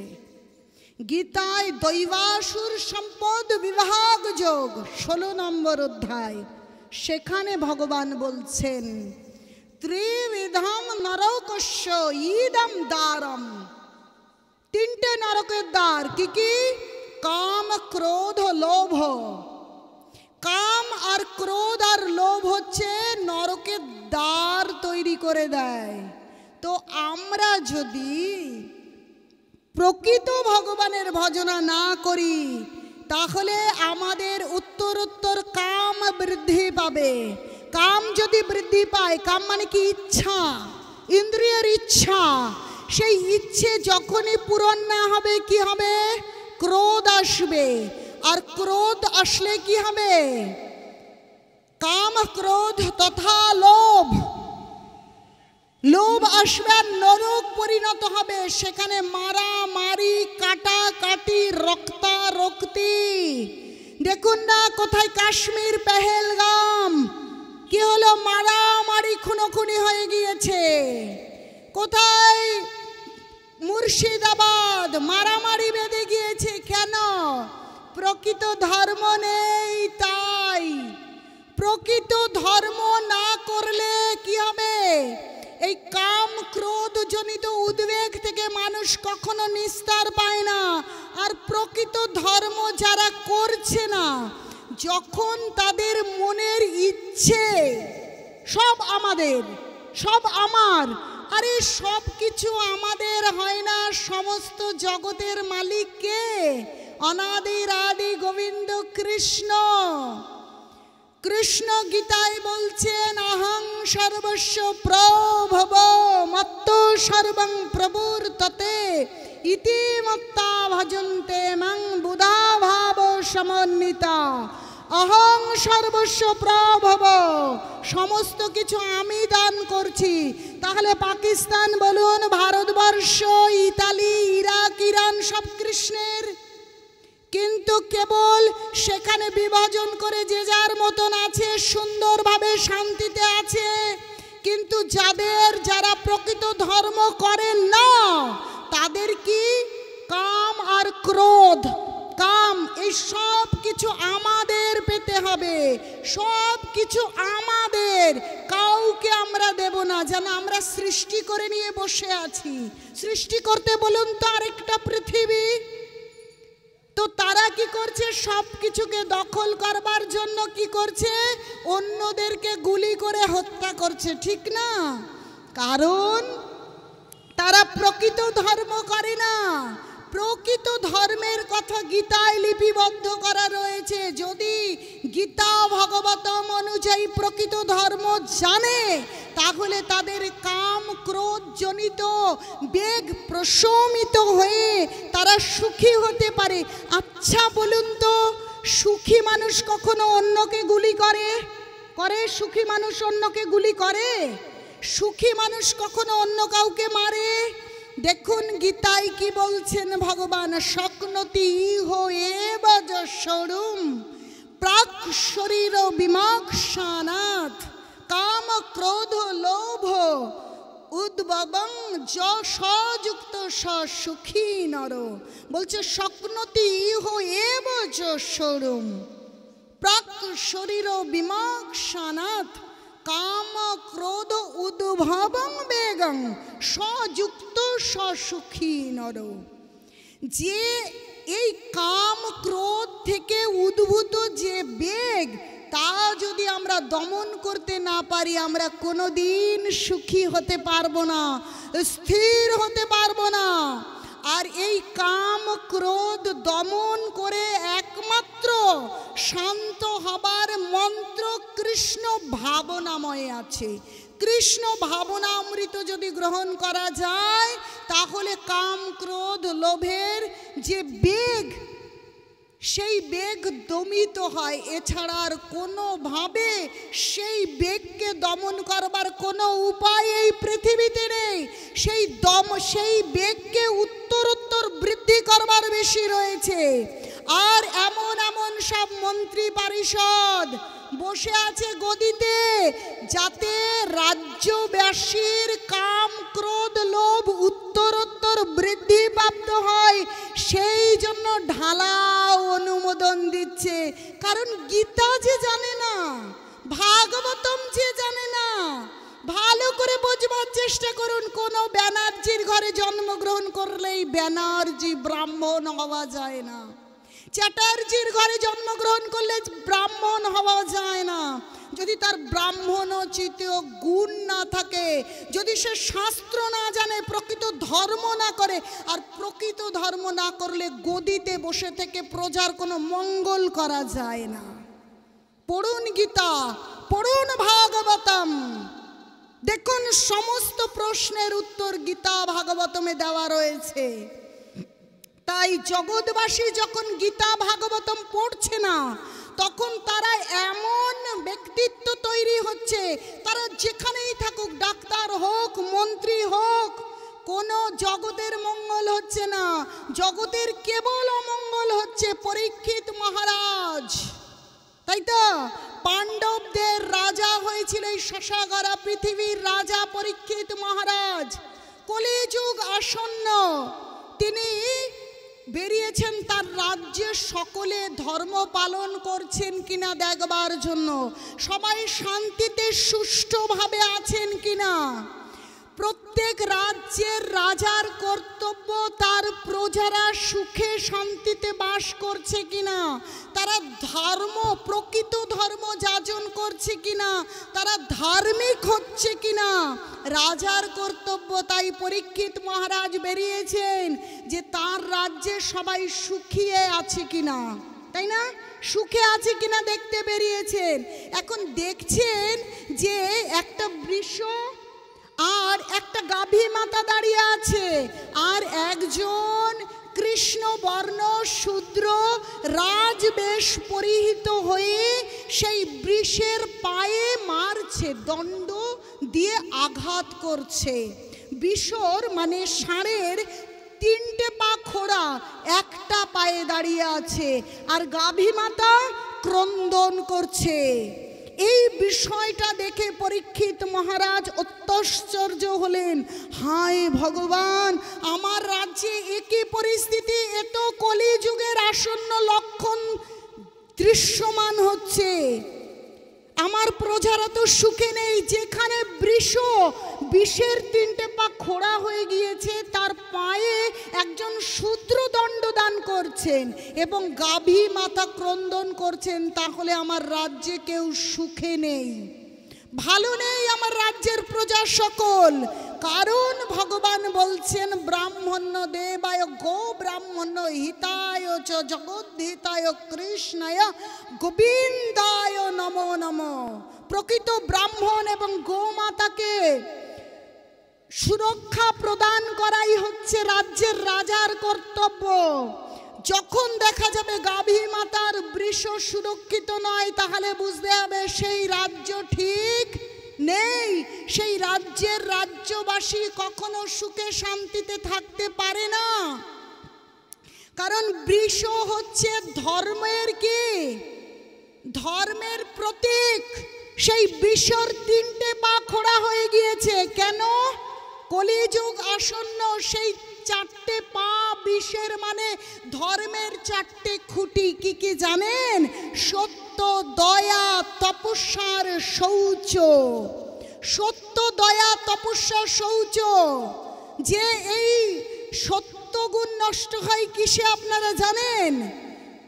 গীতায় দৈবাসুর সম্পদ বিভাগ যোগ 16 নম্বর অধ্যায়, সেখানে ভগবান বলছেন ত্রিবিধম নরকস্য ইদম দ্বারম, তিনটে নরকের দ্বার। কি কি? কাম ক্রোধ লোভ। কাম আর ক্রোধ আর লোভ হচ্ছে নরকের দ্বার তৈরি করে দেয়। তো আমরা যদি প্রকৃত ভগবানের ভজনা না করি তাহলে আমাদের উত্তরোত্তর কাম বৃদ্ধি পাবে। কাম যদি বৃদ্ধি পায়, কাম মানে কি? ইচ্ছা, ইন্দ্রিয়ের ইচ্ছা। সেই ইচ্ছে যখনই পূরণ না হবে কি হবে? ক্রোধ আসবে। আর ক্রোধ আসলে কি হবে? কাম ক্রোধ তথা লোভ। লোভ আসবে আর নরক পরিণত হবে। সেখানে মারামারি, কাটাকাটি, রক্তারক্তি। দেখুন না কোথায় কাশ্মীর পেহেলগাম কি হলো? মারামারি খুনোখুনি হয়ে গিয়েছে। কোথায় মুর্শিদাবাদ মারামারি বেঁধে গিয়েছে। কেন? প্রকৃত ধর্ম নেই তাই। প্রকৃত ধর্ম না করলে কি হবে? এই কাম ক্রোধ জনিত উদ্বেগ থেকে মানুষ কখনো নিস্তার পায় না। আর প্রকৃত ধর্ম যারা করছে না, যখন তাদের মনের ইচ্ছে সব আমাদের, সব আমার, আরে সব কিছু আমাদের হয় না। সমস্ত জগতের মালিক কে? অনাদির আদি গোবিন্দ কৃষ্ণ। কৃষ্ণ গীতায় বলছেন অহং সর্বস্ব প্রভব মত্ত সর্বং প্রবর্ততে ইতি মত্তা ভজন্তে মং বুধা ভাব সমন্বিতা। অহং সর্বস্ব প্রভব, সমস্ত কিছু আমি দান করছি। তাহলে পাকিস্তান বলুন, ভারতবর্ষ, ইতালি, ইরাক, ইরান সব কৃষ্ণের। কিন্তু কেবল সেখানে বিভাজন করে যে যার মতন আছে, সুন্দরভাবে শান্তিতে আছে। কিন্তু যারা প্রকৃত ধর্ম করেন না তাদের কি? কাম আর ক্রোধ। কাম, এই সব কিছু আমাদের পেতে হবে, সব কিছু আমাদের, কাউকে আমরা দেব না। যেন আমরা সৃষ্টি করে নিয়ে বসে আছি। সৃষ্টি করতে বলুন তো আরেকটা পৃথিবী। তো তারা কি করছে? সব কিছুকে দখল করবার জন্য কি করছে? অন্যদেরকে গুলি করে হত্যা করছে, ঠিক না? কারণ তারা প্রকৃত ধর্ম করে না। প্রকৃত ধর্মের কথা গীতায় লিপিবদ্ধ করা রয়েছে। যদি গীতা ভাগবতম অনুযায়ী প্রকৃত ধর্ম জানে তাহলে তাদের কাম ক্রোধ জনিত বেগ প্রশমিত হয়ে তারা সুখী হতে পারে। আচ্ছা বলুন তো, সুখী মানুষ কখনো অন্যকে গুলি করে? সুখী মানুষ অন্যকে গুলি করে? সুখী মানুষ কখনো অন্য কাউকে মারে? দেখুন গীতায় কি বলছেন ভগবান, শক্নতি ইহ এব যশোরুম প্রাক শরীর বিমক্ষানাৎ কাম ক্রোধ লোভ উদ্ভবং যশযুক্ত সুখী নর। বলছে শক্নতি ইহ এব যশোরুম প্রাক শরীর বিমক্ষানাৎ কাম ক্রোধ উদ্ভবং বেগং সযুক্ত সুখী নর। যে এই কাম ক্রোধ থেকে উদ্ভূত যে বেগ, তা যদি আমরা দমন করতে না পারি, আমরা কোনোদিন সুখী হতে পারবো না, স্থির হতে পারবো না। আর এই কাম ক্রোধ দমন করে একমাত্র শান্ত হবার মন্ত্র কৃষ্ণ ভাবনাময় আছে। কৃষ্ণ ভাবনা অমৃত যদি গ্রহণ করা যায়, তাহলে কাম ক্রোধ লোভের যে বেগ, সেই বেগ দমিত হয়। এছাড়া আর কোনোভাবে সেই বেগকে দমন করবার কোনো উপায় এই পৃথিবীতে নেই। সেই বেগকে উত্তরোত্তর বৃদ্ধি করবার বেশি রয়েছে। আর এমন এমন সব মন্ত্রী পরিষদ বসে আছে গদিতে, যাতে রাজ্যবাসীর কাম ক্রোধ লোভ উত্তরোত্তর বৃদ্ধিপ্রাপ্ত হয়, সেই জন্য ঢালাও অনুমোদন দিচ্ছে। কারণ গীতা যে জানে না, ভাগবতম যে জানে না, ভালো করে বোঝবার চেষ্টা করুন। কোনো ব্যানার্জির ঘরে জন্মগ্রহণ করলেই ব্যানার্জি ব্রাহ্মণ হওয়া যায় না, চ্যাটার্জির ঘরে জন্মগ্রহণ করলে ব্রাহ্মণ হওয়া যায় না। যদি তার ব্রাহ্মণোচিত গুণ না থাকে, যদি সে শাস্ত্র না জানে, প্রকৃত ধর্ম না করে, আর প্রকৃত ধর্ম না করলে গদিতে বসে থেকে প্রজার কোনো মঙ্গল করা যায় না। পড়ুন গীতা, পড়ুন ভাগবতম, দেখুন সমস্ত প্রশ্নের উত্তর গীতা ভাগবতমে দেওয়া রয়েছে। তাই জগৎবাসী যখন গীতা ভাগবতম পড়ছে না, তখন তারা এমন ব্যক্তিত্ব তৈরি হচ্ছে, তারা যেখানেই থাকুক, ডাক্তার হোক, মন্ত্রী হোক, কোনো জগতের মঙ্গল হচ্ছে না, জগতের কেবল অমঙ্গল হচ্ছে। পরীক্ষিত মহারাজ, তাই তো পাণ্ডবদের রাজা হয়েছিল এই শশাগরা পৃথিবীর রাজা পরীক্ষিত মহারাজ। কলিযুগ আসন্ন, তিনি বেরিয়েছেন তার রাজ্যে সকলে ধর্ম পালন করছেন কিনা দেখবার জন্য, সবাই শান্তিতে সুষ্ঠুভাবে আছেন কিনা। প্রত্যেক রাজ্যের রাজার কর্তব্য তার প্রজারা সুখে শান্তিতে বাস করছে কিনা, তারা ধর্ম, প্রকৃত ধর্ম যাজন করছে কিনা, তারা ধার্মিক হচ্ছে কিনা, রাজার কর্তব্য। তাই পরীক্ষিত মহারাজ বেরিয়েছেন যে তার রাজ্যে সবাই সুখিয়ে আছে কিনা, তাই না, সুখে আছে কিনা দেখতে বেরিয়েছেন। এখন দেখছেন যে একটা বৃষ আর একটা গাভী মাতা দাঁড়িয়ে আছে, আর একজন কৃষ্ণ বর্ণ শূদ্র রাজবেশ পরিহিত হয়ে সেই বৃষের পায়ে মারছে, দণ্ড দিয়ে আঘাত করছে। বৃষর মানে ষাঁড়ের তিনটে পা খোড়া, একটা পায়ে দাঁড়িয়ে আছে, আর গাভী মাতা ক্রন্দন করছে। এই বিষয়টা দেখে পরীক্ষিত মহারাজ অত্যাশ্চর্য হলেন। হায় ভগবান, আমার রাজ্যে একই পরিস্থিতি, এত কলিযুগের আসন্ন লক্ষণ দৃশ্যমান হচ্ছে, আমার প্রজারা তো সুখে নেই। যেখানে বিষের তিনটে পা খোড়া হয়ে গিয়েছে, তার পায়ে একজন শূদ্র দণ্ডদান করছেন এবং গাভী মাতা ক্রন্দন করছেন, তাহলে আমার রাজ্যে কেউ সুখে নেই, ভালো নেই আমার রাজ্যের প্রজা সকল। কারণ ভগবান বলছেন ব্রাহ্মণ্য দেবায় গো ব্রাহ্মণ্য হিতায় চ জগদ্ধিতায় কৃষ্ণায় গোবিন্দায় নমো নমো। প্রকৃত ব্রাহ্মণ এবং গোমাতাকে সুরক্ষা প্রদান করাই হচ্ছে রাজ্যের রাজার কর্তব্য। যখন দেখা যাবে গাভী মাতার বৃষ সুরক্ষিত নয়, তাহলে বুঝতে হবে সেই রাজ্য ঠিক নেই, সেই রাজ্যের রাজ্যবাসী কখনো সুখে শান্তিতে থাকতে পারে না। কারণ বৃষ হচ্ছে ধর্মের কি, ধর্মের প্রতীক। সেই বৃষর তিনটে পা খোড়া হয়ে গিয়েছে কেন? কলিযুগ আসন্ন, সেই চারটে পা বিষের মানে ধর্মের চারটে খুঁটি। কি কি জানেন? সত্য, দয়া, তপস্যার শৌচ। সত্য, দয়া, তপস্যা, শৌচ। যে এই সত্য গুণ নষ্ট হয় কিসে আপনারা জানেন?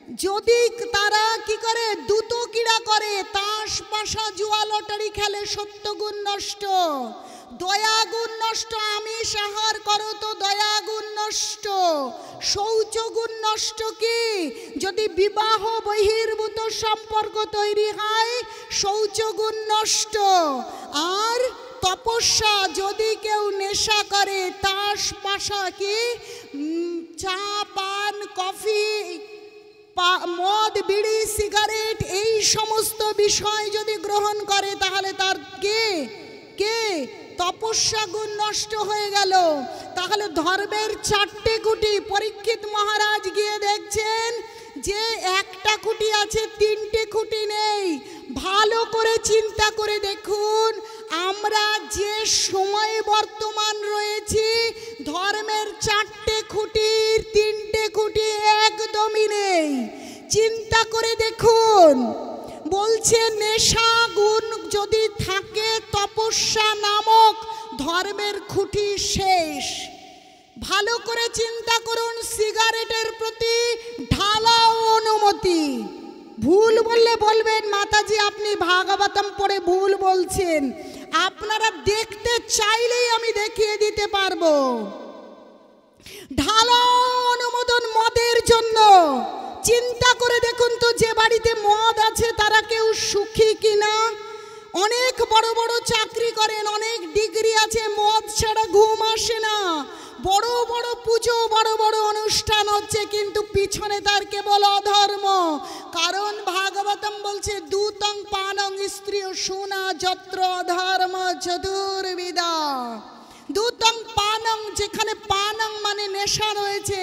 যদি তারা কি করে দ্রুত ক্রীড়া করে, তাস পাশা জুয়া লটারি খেলে, সত্যগুণ নষ্ট, দয়াগুণ নষ্ট, আমিষ আহার করো তো দয়াগুণ নষ্ট, শৌচগুণ নষ্ট। কি যদি বিবাহ বহির্ভূত সম্পর্ক তৈরি হয়, শৌচগুণ নষ্ট। আর তপস্যা, যদি কেউ নেশা করে, তাস পাশা কি চা পান কফি মদ বিড়ি সিগারেট এই সমস্ত বিষয় যদি গ্রহণ করে, তাহলে তার কে তপস্যা গুণ নষ্ট হয়ে গেল। তাহলে ধর্মের 4টে খুঁটি। পরীক্ষিত মহারাজ গিয়ে দেখছেন যে একটা খুঁটি আছে, 3টে খুঁটি নেই। ভালো করে চিন্তা করে দেখুন, আমরা যে সময়ে বর্তমান রয়েছি, ধর্মের 4টে খুঁটির 3টে খুঁটি একদমই নেই। চিন্তা করে দেখুন, বলছে নেশা গুণ যদি থাকে, তপস্যা নামক ধর্মের খুঁটি শেষ। ভালো করে চিন্তা করুন, সিগারেটের প্রতি ঢালাও অনুমতি। ভুল বললে বলবেন মাতাজি আপনি ভাগবতম পড়ে ভুল বলছেন। আপনারা দেখতে চাইলেই আমি দেখিয়ে দিতে পারবো। ঢালাও অনুমোদন মদের জন্য। চিন্তা করে দেখুন তো, যে বাড়িতে মদ আছে তারা কেউ সুখী কিনা? অনেক বড় বড় চাকরি করেন, অনেক ডিগ্রি আছে, মদ ছাড়া ঘুম আসে না। বড় বড় পুজো, বড় বড় অনুষ্ঠান হচ্ছে, কিন্তু পিছনে তার কেবল অধর্ম। কারণ ভাগবতম বলছে দূতং পানং স্ত্রীয় সোনা যত্র অধর্ম চতুর্বিধা। দূতং পানং, যেখানে পানং মানে নেশা রয়েছে,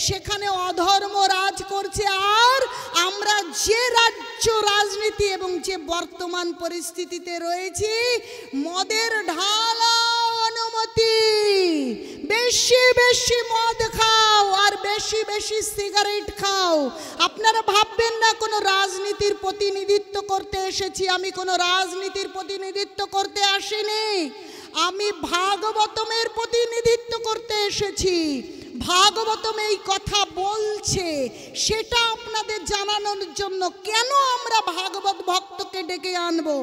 সেখানে অধর্ম রাজ করছে। আর আমরা যে রাজ্য রাজনীতি এবং যে বর্তমান পরিস্থিতিতে রয়েছি, মদের ঢালা অনুমতি। বেশি বেশি মদ খাও আর বেশি বেশি সিগারেট খাও। আপনারা ভাববেন না কোনো রাজনীতির প্রতিনিধিত্ব করতে এসেছি। আমি কোনো রাজনীতির প্রতিনিধিত্ব করতে আসিনি, আমি ভাগবতমের প্রতিনিধিত্ব করতে এসেছি। ভাগবতম এই কথা বলছে, সেটা আপনাদের জানানোর জন্য। কেন আমরা ভাগবত ভক্তকে ডেকে আনবো,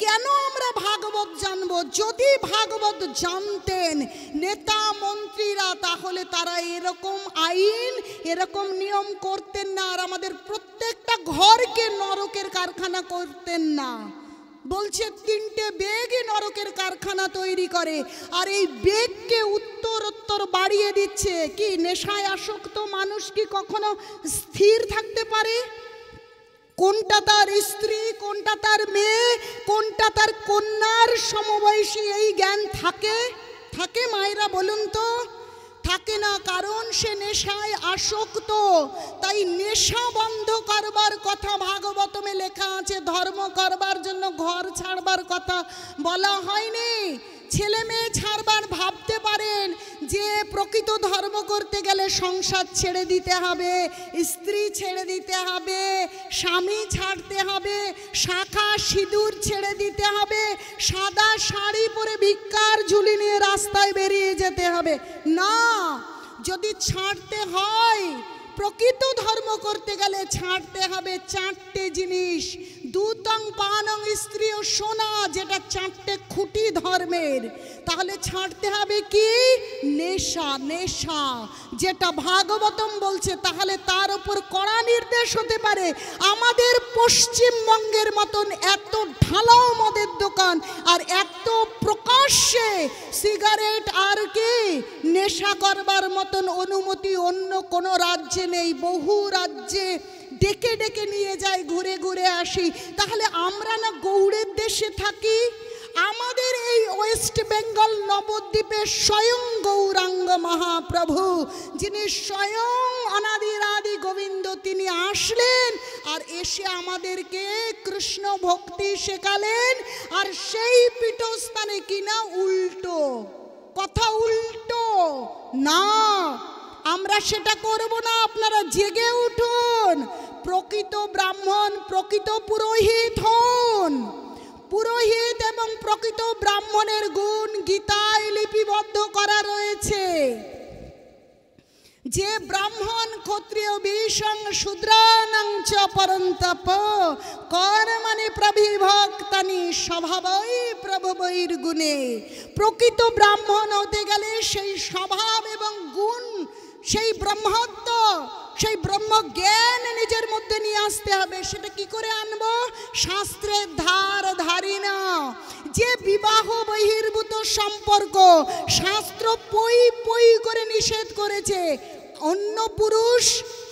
কেন আমরা ভাগবত জানবো? যদি ভাগবত জানতেন নেতা মন্ত্রীরা, তাহলে তারা এরকম আইন এরকম নিয়ম করতেন না, আর আমাদের প্রত্যেকটা ঘরকে নরকের কারখানা করতেন না। বলছে 3টে বেগই নরকের কারখানা তৈরি করে, আর এই বেগকে উত্তরোত্তর বাড়িয়ে দিচ্ছে। কি নেশায় আসক্ত মানুষ কি কখনো স্থির থাকতে পারে? কোনটা তার স্ত্রী, কোনটা তার মেয়ে, কোনটা তার কন্যার সমবয়সী, এই জ্ঞান থাকে? মায়েরা বলুন তো, থাকে না। কারণ সে নেশায় আসক্ত। তাই নেশা বন্ধ করবার কথা ভাগবতমে লেখা আছে, ধর্ম করবার জন্য ঘর ছাড়বার কথা বলা হয়নি। ছেলে মেয়ে ছাড়বার ভাবতে পারেন যে প্রকৃত ধর্ম করতে গেলে সংসার ছেড়ে দিতে হবে, স্ত্রী ছেড়ে দিতে হবে, স্বামী ছাড়তে হবে, শাখা সিঁদুর ছেড়ে দিতে হবে, সাদা শাড়ি পরে ভিক্ষার ঝুলি নিয়ে রাস্তায় বেরিয়ে যেতে হবে। না, যদি ছাড়তে হয়, প্রকৃত ধর্ম করতে গেলে ছাড়তে হবে 4টে জিনিস। দূতং পানং স্ত্রী ও সোনা, যেটা 4টে খুঁটি ধর্মের। তাহলে ছাড়তে হবে কি? নেশা, যেটা ভাগবতম বলছে। তাহলে তার উপর কড়া নির্দেশ হতে পারে। আমাদের পশ্চিমবঙ্গের মতন এত ঢালাও মদের দোকান আর এত প্রকাশ্যে সিগারেট আর কি নেশা করবার মতন অনুমতি অন্য কোনো রাজ্যে নেই। বহু রাজ্যে ডেকে ডেকে নিয়ে যায়, ঘুরে ঘুরে আসি। তাহলে আমরা না গৌড়ের দেশে থাকি? আমাদের এই ওয়েস্ট বেঙ্গল নবদ্বীপে স্বয়ং গৌরাঙ্গ মহাপ্রভু, যিনি স্বয়ং অনাদিরাদি গোবিন্দ, তিনি আসলেন আর এসে আমাদেরকে কৃষ্ণ ভক্তি শেখালেন। আর সেই পীঠস্থানে কিনা উল্টো কথা, উল্টো না, আমরা সেটা করব না। আপনারা জেগে উঠুন, প্রকৃত ব্রাহ্মণ, প্রকৃত পুরোহিত হন। পুরোহিত এবং প্রকৃত ব্রাহ্মণের গুণ গীতায় লিপিবদ্ধ করা রয়েছে। যে ব্রাহ্মণ ক্ষত্রিয় বিসং শূদ্রাণং চ পরন্তপ কর্মণি প্রবিভক্তানি স্বভাবৈ প্রভবৈর গুণে। প্রকৃত ব্রাহ্মণ হতে গেলে সেই স্বভাব এবং গুণ, সেই ব্রহ্মত্ব, সেই ব্রহ্মজ্ঞান নিজের মধ্যে নিয়ে আসতে হবে। সেটা কি করে আনবো? শাস্ত্রের ধার ধারি না। যে বিবাহ বহির্ভূত সম্পর্ক শাস্ত্র পই পই করে নিষেধ করেছে, অন্য পুরুষ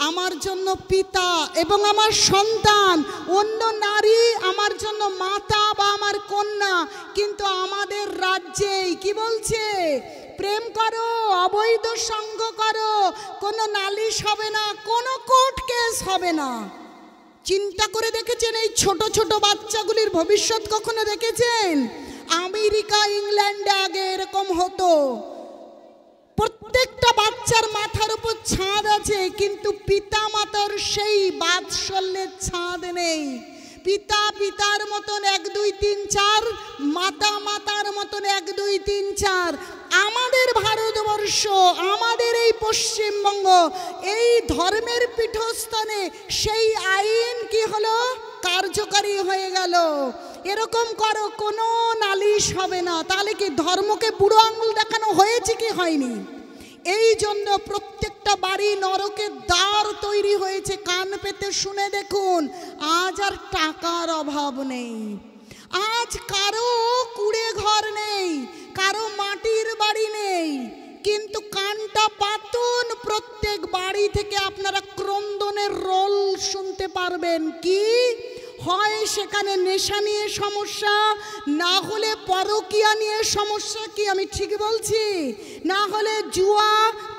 আমার জন্য পিতা এবং আমার সন্তান, অন্য নারী আমার জন্য মাতা বা আমার কন্যা, কিন্তু আমাদের রাজ্যেই কি বলছে? প্রেম করো, অবৈধ সঙ্গ করো, কোনো নালিশ হবে না, কোনো কোর্ট কেস হবে না। চিন্তা করে দেখেছেন এই ছোট ছোট বাচ্চাগুলির ভবিষ্যৎ কখনো দেখেছেন? আমেরিকা ইংল্যান্ডে আগে এরকম হতো, প্রত্যেকটা বাচ্চার মাথার উপর ছাদ আছে, কিন্তু পিতা মাতার সেই বাৎসল্যের ছাদ নেই। পিতা পিতার মতন 1 2 3 4, মাতা মাতার মতন 1 2 3 4। আমাদের ভারতবর্ষ, আমাদের এই পশ্চিমবঙ্গ, এই ধর্মের পীঠস্থানে সেই আইন কি হলো? কার্যকারী হয়ে গেল। এরকম করো, কোনো নালিশ হবে না। তাহলে কি ধর্মকে বুড়ো আঙুল দেখানো হয়েছে কি হয়নি? এই জন্য প্রত্যেকটা বাড়ি নরকের দ্বার তৈরি হয়েছে। কান পেতে শুনে দেখুন, আজ আর টাকার অভাব নেই, আজ কারো কুড়ে ঘর নেই, কারো মাটির বাড়ি নেই, কিন্তু কানটা পাতুন, প্রত্যেক বাড়ি থেকে আপনারা ক্রন্দনের রোল শুনতে পারবেন। কি হয় সেখানে? নেশা নিয়ে সমস্যা, না হলে পরকীয়া নিয়ে সমস্যা। কি আমি ঠিক বলছি? না হলে জুয়া,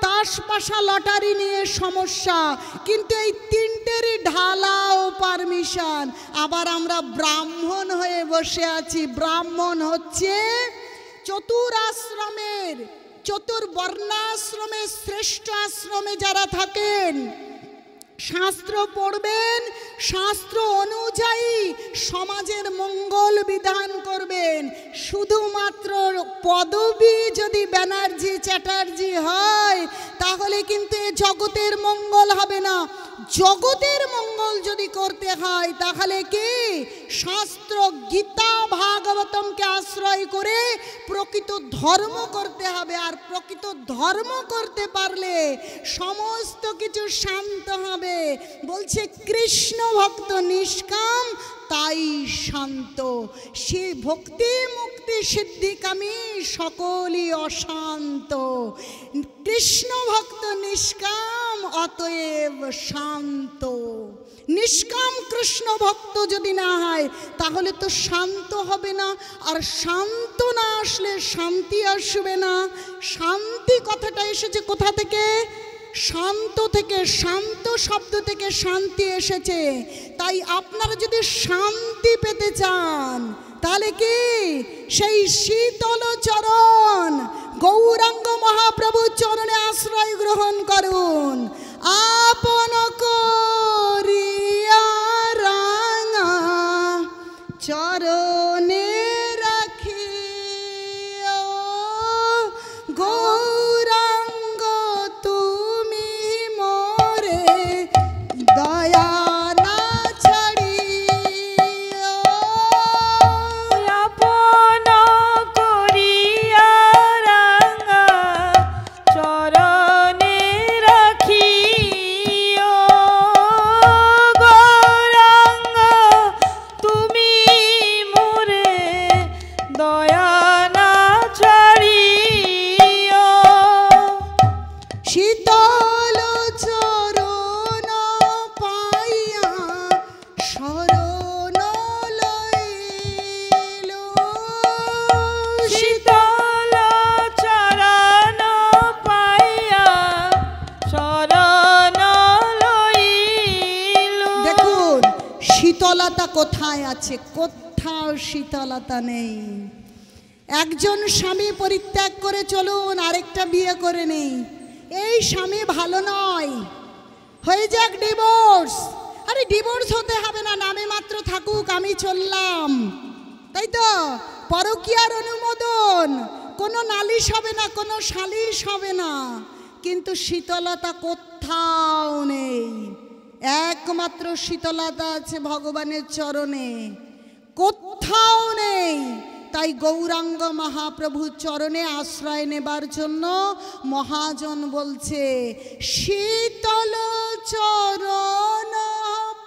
তাস, পাশা, লটারি নিয়ে সমস্যা। কিন্তু এই তিনটেরই ঢালা ও পারমিশন। আবার আমরা ব্রাহ্মণ হয়ে বসে আছি। ব্রাহ্মণ হচ্ছে চতুরাশ্রমের, চতুর্বর্ণাশ্রমের শ্রেষ্ঠ আশ্রমে যারা থাকেন, শাস্ত্র পড়বেন, শাস্ত্র অনুযায়ী সমাজের মঙ্গল বিধান করবেন। শুধুমাত্র পদবী যদি ব্যানার্জি চ্যাটার্জি হয়, তাহলে কিন্তু এ জগতের মঙ্গল হবে না। জগতের মঙ্গল যদি করতে হয়, তাহলে কি? শাস্ত্র, গীতা, ভাগবতমকে আশ্রয় করে প্রকৃত ধর্ম করতে হবে। আর প্রকৃত ধর্ম করতে পারলে সমস্ত কিছু শান্ত হবে। বলছে কৃষ্ণ ভক্ত নিষ্কাম তাই শান্ত, সে ভক্তি মুক্তি সিদ্ধিকামী সকলই অশান্ত। কৃষ্ণ ভক্ত নিষ্কাম, অতএব শান্ত। নিষ্কাম কৃষ্ণ ভক্ত যদি না হয়, তাহলে তো শান্ত হবে না। আর শান্ত না আসলে শান্তি আসবে না। শান্তি কথাটা এসেছে কোথা থেকে? শান্ত থেকে, শান্ত শব্দ থেকে শান্তি এসেছে। তাই আপনারা যদি শান্তি পেতে চান, তাহলে কি? সেই শীতল চরণ গৌরাঙ্গ মহাপ্রভু চরণে আশ্রয় গ্রহণ করুন। আপন করিয়া রাঙা চরণে রাখিও, গৌরাঙ্গ তুমি মোরে দয়া না ছাড়িও। আপন করিয়া রাঙা চরণে রাখিও, গৌরাঙ্গ তুমি মোরে দয়া না ছাড়িও। শীতল চরণ পাইয়া শরণ লইল, শীতল চরণ পাইয়া শরণ লইল। দেখুন শীতলতা কোথায় আছে? কোথাও শীতলতা নেই। একজন স্বামী পরিত্যাগ করে চলুন, আরেকটা বিয়ে করে নেই। এই স্বামী ভালো নয়, হয়ে যাক ডিভোর্স। আরে ডিভোর্স হতে হবে না, নামে মাত্র থাকুক, আমি চললাম, তাই তো? পরকীয়ার অনুমোদন, কোনো নালিশ হবে না, কোনো সালিশ হবে না। কিন্তু শীতলতা কোথাও নেই। একমাত্র শীতলতা আছে ভগবানের চরণে, কোথাও নেই। তাই গৌরাঙ্গ মহাপ্রভুর চরণে আশ্রয় নেবার জন্য মহাজন বলছে, শীতল চরণ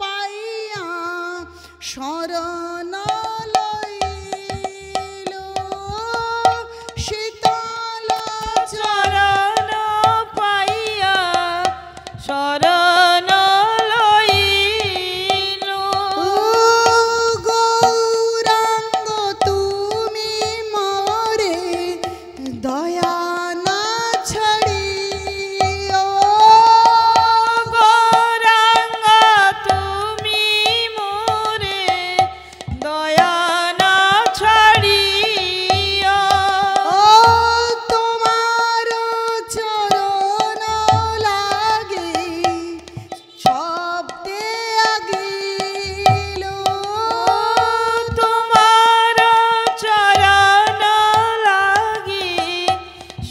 পাইয়া শরণ লইল, শীতল চরণ পাইয়া শরণ লইল। গৌরাঙ্গ তুমি মোরে দয়া না ছাড়িও, গৌরাঙ্গ তুমি মোরে দয়া না ছাড়িও। ও তোমার চরণ লাগে শব্দে আগিল, তোমার চরণ লাগি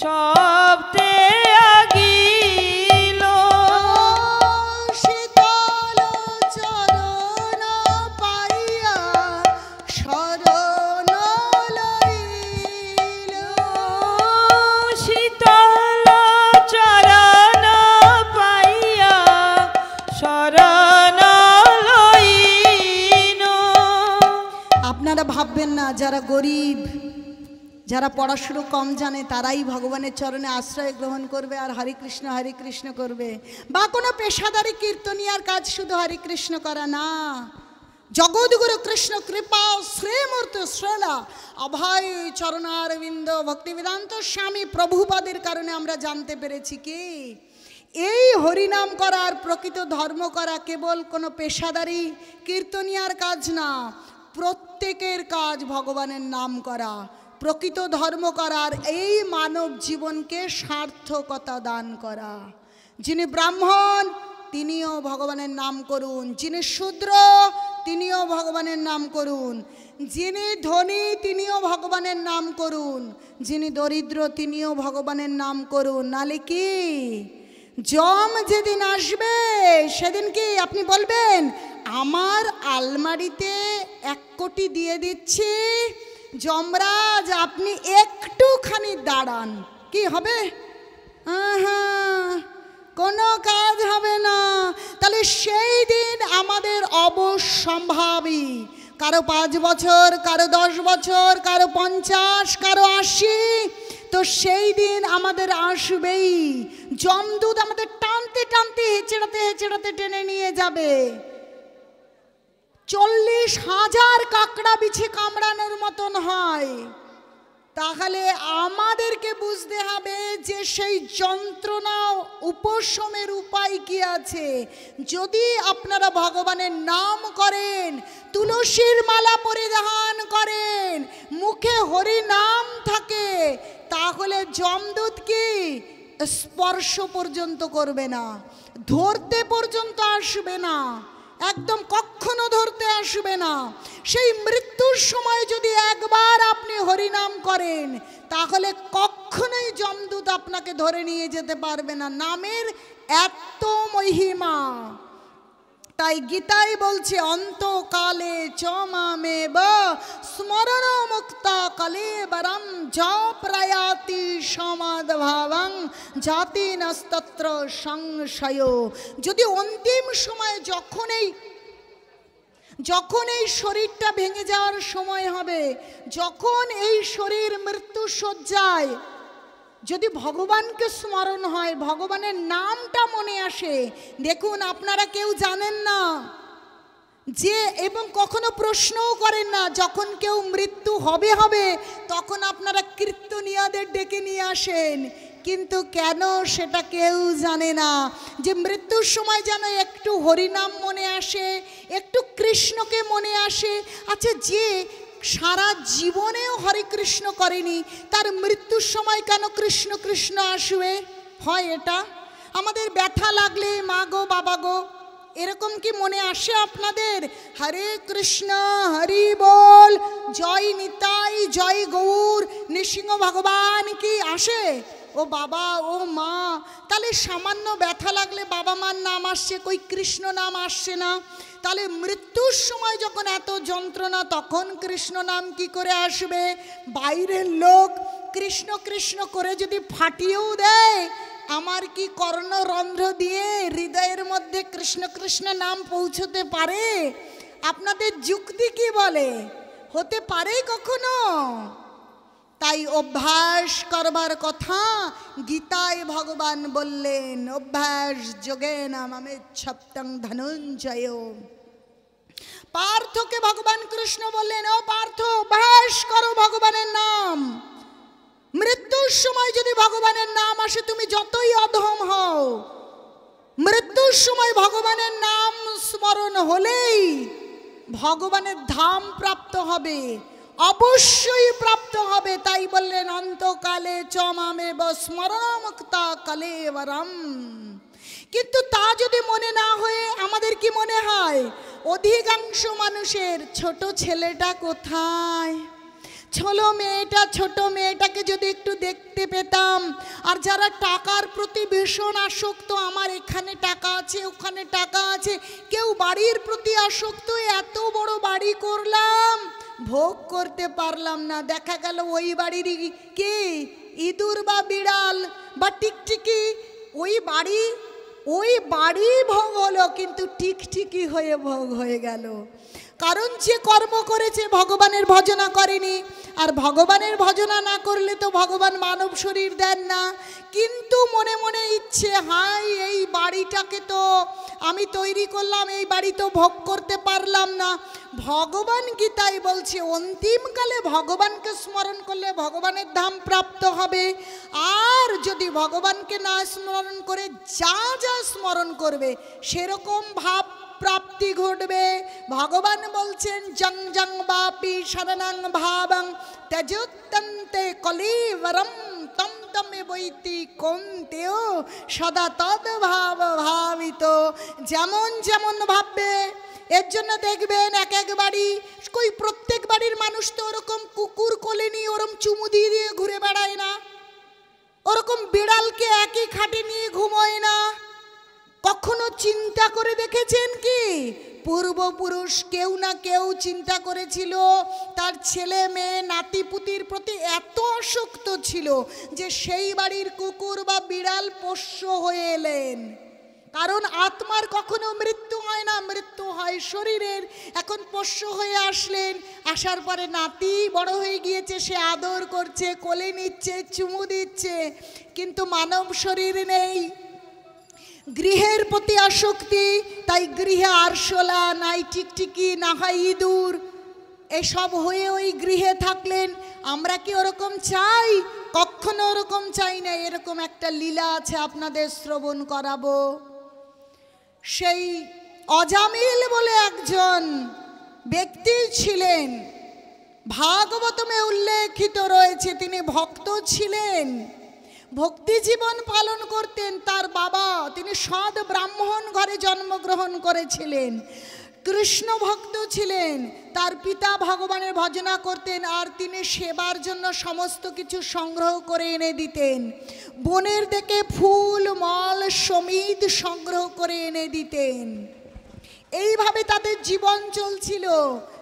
শব্দে আগিল। শীতল চরণ পাইয়া শরণ লইল, শীতল চরণ পাইয়া শরণ লইল। আপনারা ভাববেন না যারা গরিব, যারা পড়াশুনো কম জানে তারাই ভগবানের চরণে আশ্রয় গ্রহণ করবে আর হরে কৃষ্ণ করবে, বা কোনো পেশাদারি কীর্তনিয়ার কাজ শুধু হরে কৃষ্ণ করা না। জগৎগুরু কৃষ্ণ কৃপা শ্রীমূর্ত শ্রেলা অভয় চরণারবিন্দ ভক্তিবেদান্ত স্বামী প্রভুপাদের কারণে আমরা জানতে পেরেছি কি এই হরিনাম করার প্রকৃত ধর্ম করা কেবল কোনো পেশাদারি কীর্তনিয়ার কাজ না, প্রত্যেকের কাজ ভগবানের নাম করা, প্রকৃত ধর্ম করার, এই মানব জীবনকে সার্থকতা দান করা। যিনি ব্রাহ্মণ তিনিও ভগবানের নাম করুন, যিনি শূদ্র তিনিও ভগবানের নাম করুন, যিনি ধনী তিনিও ভগবানের নাম করুন, যিনি দরিদ্র তিনিও ভগবানের নাম করুন। নালে কি যম যেদিন আসবে সেদিন কি আপনি বলবেন আমার আলমারিতে 1 কোটি দিয়ে দিচ্ছি, যমরাজ আপনি একটুখানি দাঁড়ান, কি হবে? কোনো কাজ হবে না। তাহলে সেই দিন আমাদের অবশ্যম্ভাবী, কারো 5 বছর, কারো 10 বছর, কারো 50, কারো 80, তো সেই দিন আমাদের আসবেই। যমদূত আমাদের টানতে টানতে হেঁচড়াতে টেনে নিয়ে যাবে। 40,000 কাকড়া বিছে কামড়ানোর মতন হয়। তাহলে আমাদেরকে বুঝতে হবে যে সেই যন্ত্রণা উপশমের উপায় কি আছে। যদি আপনারা ভগবানের নাম করেন, তুলসীর মালা পরিধান করেন, মুখে হরি নাম থাকে, তাহলে যমদূত কি স্পর্শ পর্যন্ত করবে না, ধরতে পর্যন্ত আসবে না, একদম কখনো ধরতে আসবে না। সেই মৃত্যুর সময় যদি একবার আপনি হরিনাম করেন তাহলে কখনোই যমদূত আপনাকে ধরে নিয়ে যেতে পারবে না। নামের এত মহিমা। তাই গীতায় বলছে অন্তকালে চমামেব স্মরণ মুক্তা কলেবরম য প্রয়াতি সমাদভাবং জাতি নস্তত্র সংশয়। যদি অন্তিম সময়ে যখন এই শরীরটা ভেঙে যাওয়ার সময় হবে, যখন এই শরীর মৃত্যু শয্যায়, যদি ভগবানকে স্মরণ হয়, ভগবানের নামটা মনে আসে, দেখুন আপনারা কেউ জানেন না যে, এবং কখনো প্রশ্নও করেন না, যখন কেউ মৃত্যু হবে তখন আপনারা কীর্তনিয়াদের ডেকে নিয়ে আসেন, কিন্তু কেন সেটা কেউ জানে না যে মৃত্যুর সময় যেন একটু হরিনাম মনে আসে, একটু কৃষ্ণকে মনে আসে। আচ্ছা, যে সারা জীবনেও হরে কৃষ্ণ করেনি তার মৃত্যুর সময় কেন কৃষ্ণ কৃষ্ণ আসবে? হয় এটা আমাদের ব্যথা লাগলে মা গো বাবা গো এরকম কি মনে আসে আপনাদের? হরে কৃষ্ণ হরি বল, জয় নিতাই, জয় গৌর, নৃসিংহ ভগবান কি আসে? ও বাবা ও মা, তাহলে সামান্য ব্যথা লাগলে বাবা মার নাম আসছে, কই কৃষ্ণ নাম আসছে না? তাহলে মৃত্যুর সময় যখন এত যন্ত্রণা, তখন কৃষ্ণ নাম কি করে আসবে? বাইরের লোক কৃষ্ণ কৃষ্ণ করে যদি ফাটিয়েও দেয়, আমার কি কর্ণরন্ধ্র দিয়ে হৃদয়ের মধ্যে কৃষ্ণ কৃষ্ণ নাম পৌঁছতে পারে? আপনাদের যুক্তি কি বলে? হতে পারে কখনো? তাই অভ্যাস করবার কথা গীতায় ভগবান বললেন, অভ্যাস যোগেন মামেচ্ছাপ্তং ধনঞ্জয়। পার্থকে ভগবান কৃষ্ণ বললেন, ও পার্থ, অভ্যাস করো ভগবানের নাম। মৃত্যুর সময় যদি ভগবানের নাম আসে, তুমি যতই অধম হও, মৃত্যুর সময় ভগবানের নাম স্মরণ হলেই ভগবানের ধাম প্রাপ্ত হবে, অবশ্যই প্রাপ্ত হবে। তাই বললেন, অন্তকালে চ মামেব স্মরণমুক্তা কলেবরম। কিন্তু তা যদি মনে না হয়ে আমাদের কি মনে হয়? অধিকাংশ মানুষের ছোট ছেলেটা কোথায়, ছোট মেয়েটাকে যদি একটু দেখতে পেতাম। আর যারা টাকার প্রতি ভীষণ আসক্ত, আমার এখানে টাকা আছে, ওখানে টাকা আছে, কেউ বাড়ির প্রতি আসক্ত, এত বড় বাড়ি করলাম, ভোগ করতে পারলাম না, দেখা গেল ওই বাড়ির কে ইঁদুর বা বিড়াল বা টিকটিকি, ওই বাড়ি ভোগ হলো, কিন্তু টিকটিকি হয়ে ভোগ হয়ে গেল। কারণ যে কর্ম করেছে ভগবানের ভজনা করেনি, আর ভগবানের ভজনা না করলে তো ভগবান মানব শরীর দেন না। কিন্তু মনে মনে ইচ্ছে, হাই এই বাড়িটাকে তো আমি তৈরি করলাম, এই বাড়ি তো ভোগ করতে পারলাম না। ভগবান গীতায় বলছে, অন্তিমকালে ভগবানকে স্মরণ করলে ভগবানের ধাম প্রাপ্ত হবে। আর যদি ভগবানকে না স্মরণ করে যা যা স্মরণ করবে, সেরকম ভাব প্রাপ্তি ঘটবে। ভগবান বলছেন, জং জং বাপি শরণং ভাবং ত্যজত্যন্তে কলেবরম তম তমে বৈতি কন্তেয় সদা তদ ভাব ভাবিত। যেমন যেমন ভাববে। এর জন্য দেখবেন এক এক বাড়ি, কই প্রত্যেক বাড়ির মানুষ তো ওরকম কুকুর কোলে নিয়ে ওরকম চুমু দিয়ে দিয়ে ঘুরে বেড়ায় না, ওরকম বিড়ালকে একই খাটে নিয়ে ঘুমোয় না। কখনো চিন্তা করে দেখেছেন কি? পূর্বপুরুষ কেউ না কেউ চিন্তা করেছিল, তার ছেলে মেয়ে নাতিপুতির প্রতি এত আসক্ত ছিল যে সেই বাড়ির কুকুর বা বিড়াল পোষ্য হয়ে এলেন। কারণ আত্মার কখনো মৃত্যু হয় না, মৃত্যু হয় শরীরের। এখন পোষ্য হয়ে আসলেন, আসার পরে নাতি বড় হয়ে গিয়েছে, সে আদর করছে, কোলে নিচ্ছে, চুমু দিচ্ছে, কিন্তু মানব শরীর নেই। গৃহের প্রতি আসক্তি, তাই গৃহে আরশোলা, নাই টিকটিকি, না হয় ইঁদুর, এসব হয়ে ওই গৃহে থাকলেন। আমরা কি ওরকম চাই? কখনো ওরকম চাই না। এরকম একটা লীলা আছে, আপনাদের শ্রবণ করাবো। সেই অজামিল বলে একজন ব্যক্তি ছিলেন, ভাগবতমে উল্লেখিত রয়েছে, তিনি ভক্ত ছিলেন, ভক্তি জীবন পালন করতেন। তার বাবা, তিনি সৎ ব্রাহ্মণ ঘরে জন্মগ্রহণ করেছিলেন, কৃষ্ণ ভক্ত ছিলেন। তার পিতা ভগবানের ভজনা করতেন, আর তিনি সেবার জন্য সমস্ত কিছু সংগ্রহ করে এনে দিতেন। বনের থেকে ফুল মল সমিধ সংগ্রহ করে এনে দিতেন। এইভাবে তাদের জীবন চলছিল।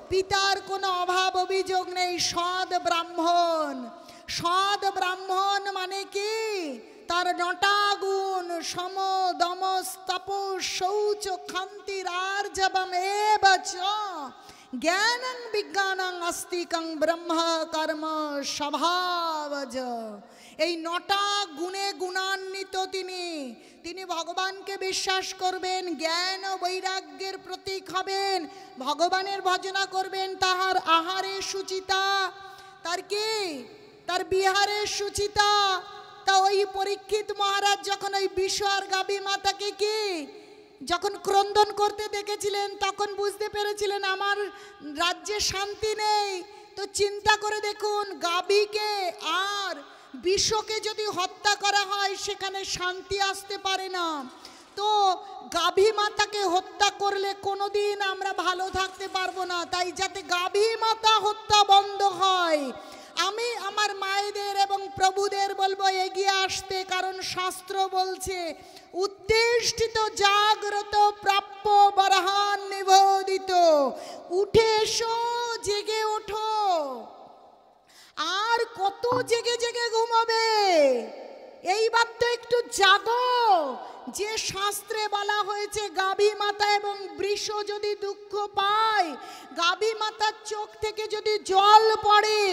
পিতার কোনো অভাব অভিযোগ নেই, সৎ ব্রাহ্মণ। সৎ ব্রাহ্মণ মানে কি? তার 9টা গুণ, সম দম তপ শৌচ ক্ষান্তির আর্জবম এবচ জ্ঞানং বিজ্ঞানং আস্তিকং ব্রহ্ম কর্ম স্বভাবজ। এই 9টা গুণে গুণান্বিত তিনি ভগবানকে বিশ্বাস করবেন, জ্ঞান ও বৈরাগ্যের প্রতীক হবেন, ভগবানের ভজনা করবেন, তাহার আহারে সুচিতা, তার কি? তার বিহারের সুচিতা। তা ওই পরীক্ষিত মহারাজ যখন ওই বিশ্ব আর গাভী মাতাকে কি যখন ক্রন্দন করতে দেখেছিলেন, তখন বুঝতে পেরেছিলেন আমার রাজ্যে শান্তি নেই। তো চিন্তা করে দেখুন, গাভীকে আর বিশ্বকে যদি হত্যা করা হয়, সেখানে শান্তি আসতে পারে না। তো গাভী মাতাকে হত্যা করলে কোনোদিন আমরা ভালো থাকতে পারবো না। তাই যাতে গাভী মাতা হত্যা বন্ধ হয়, আমি আমার মায়েদের এবং প্রভুদের বলবো এগিয়ে আসতে, কারণ শাস্ত্র বলছে উত্তিষ্ঠিত জাগ্রত প্রাপ্য বরহান নিবোদিত। উঠে এসো, জেগে ওঠো। আর কত জেগে জেগে ঘুমাবে? এইবার তো একটু জাগো। যে শাস্ত্রে বলা হয়েছে গাভী মাতা এবং বৃষ যদি দুঃখ পায়, গাভী মাতার চোখ থেকে যদি জল পড়ে,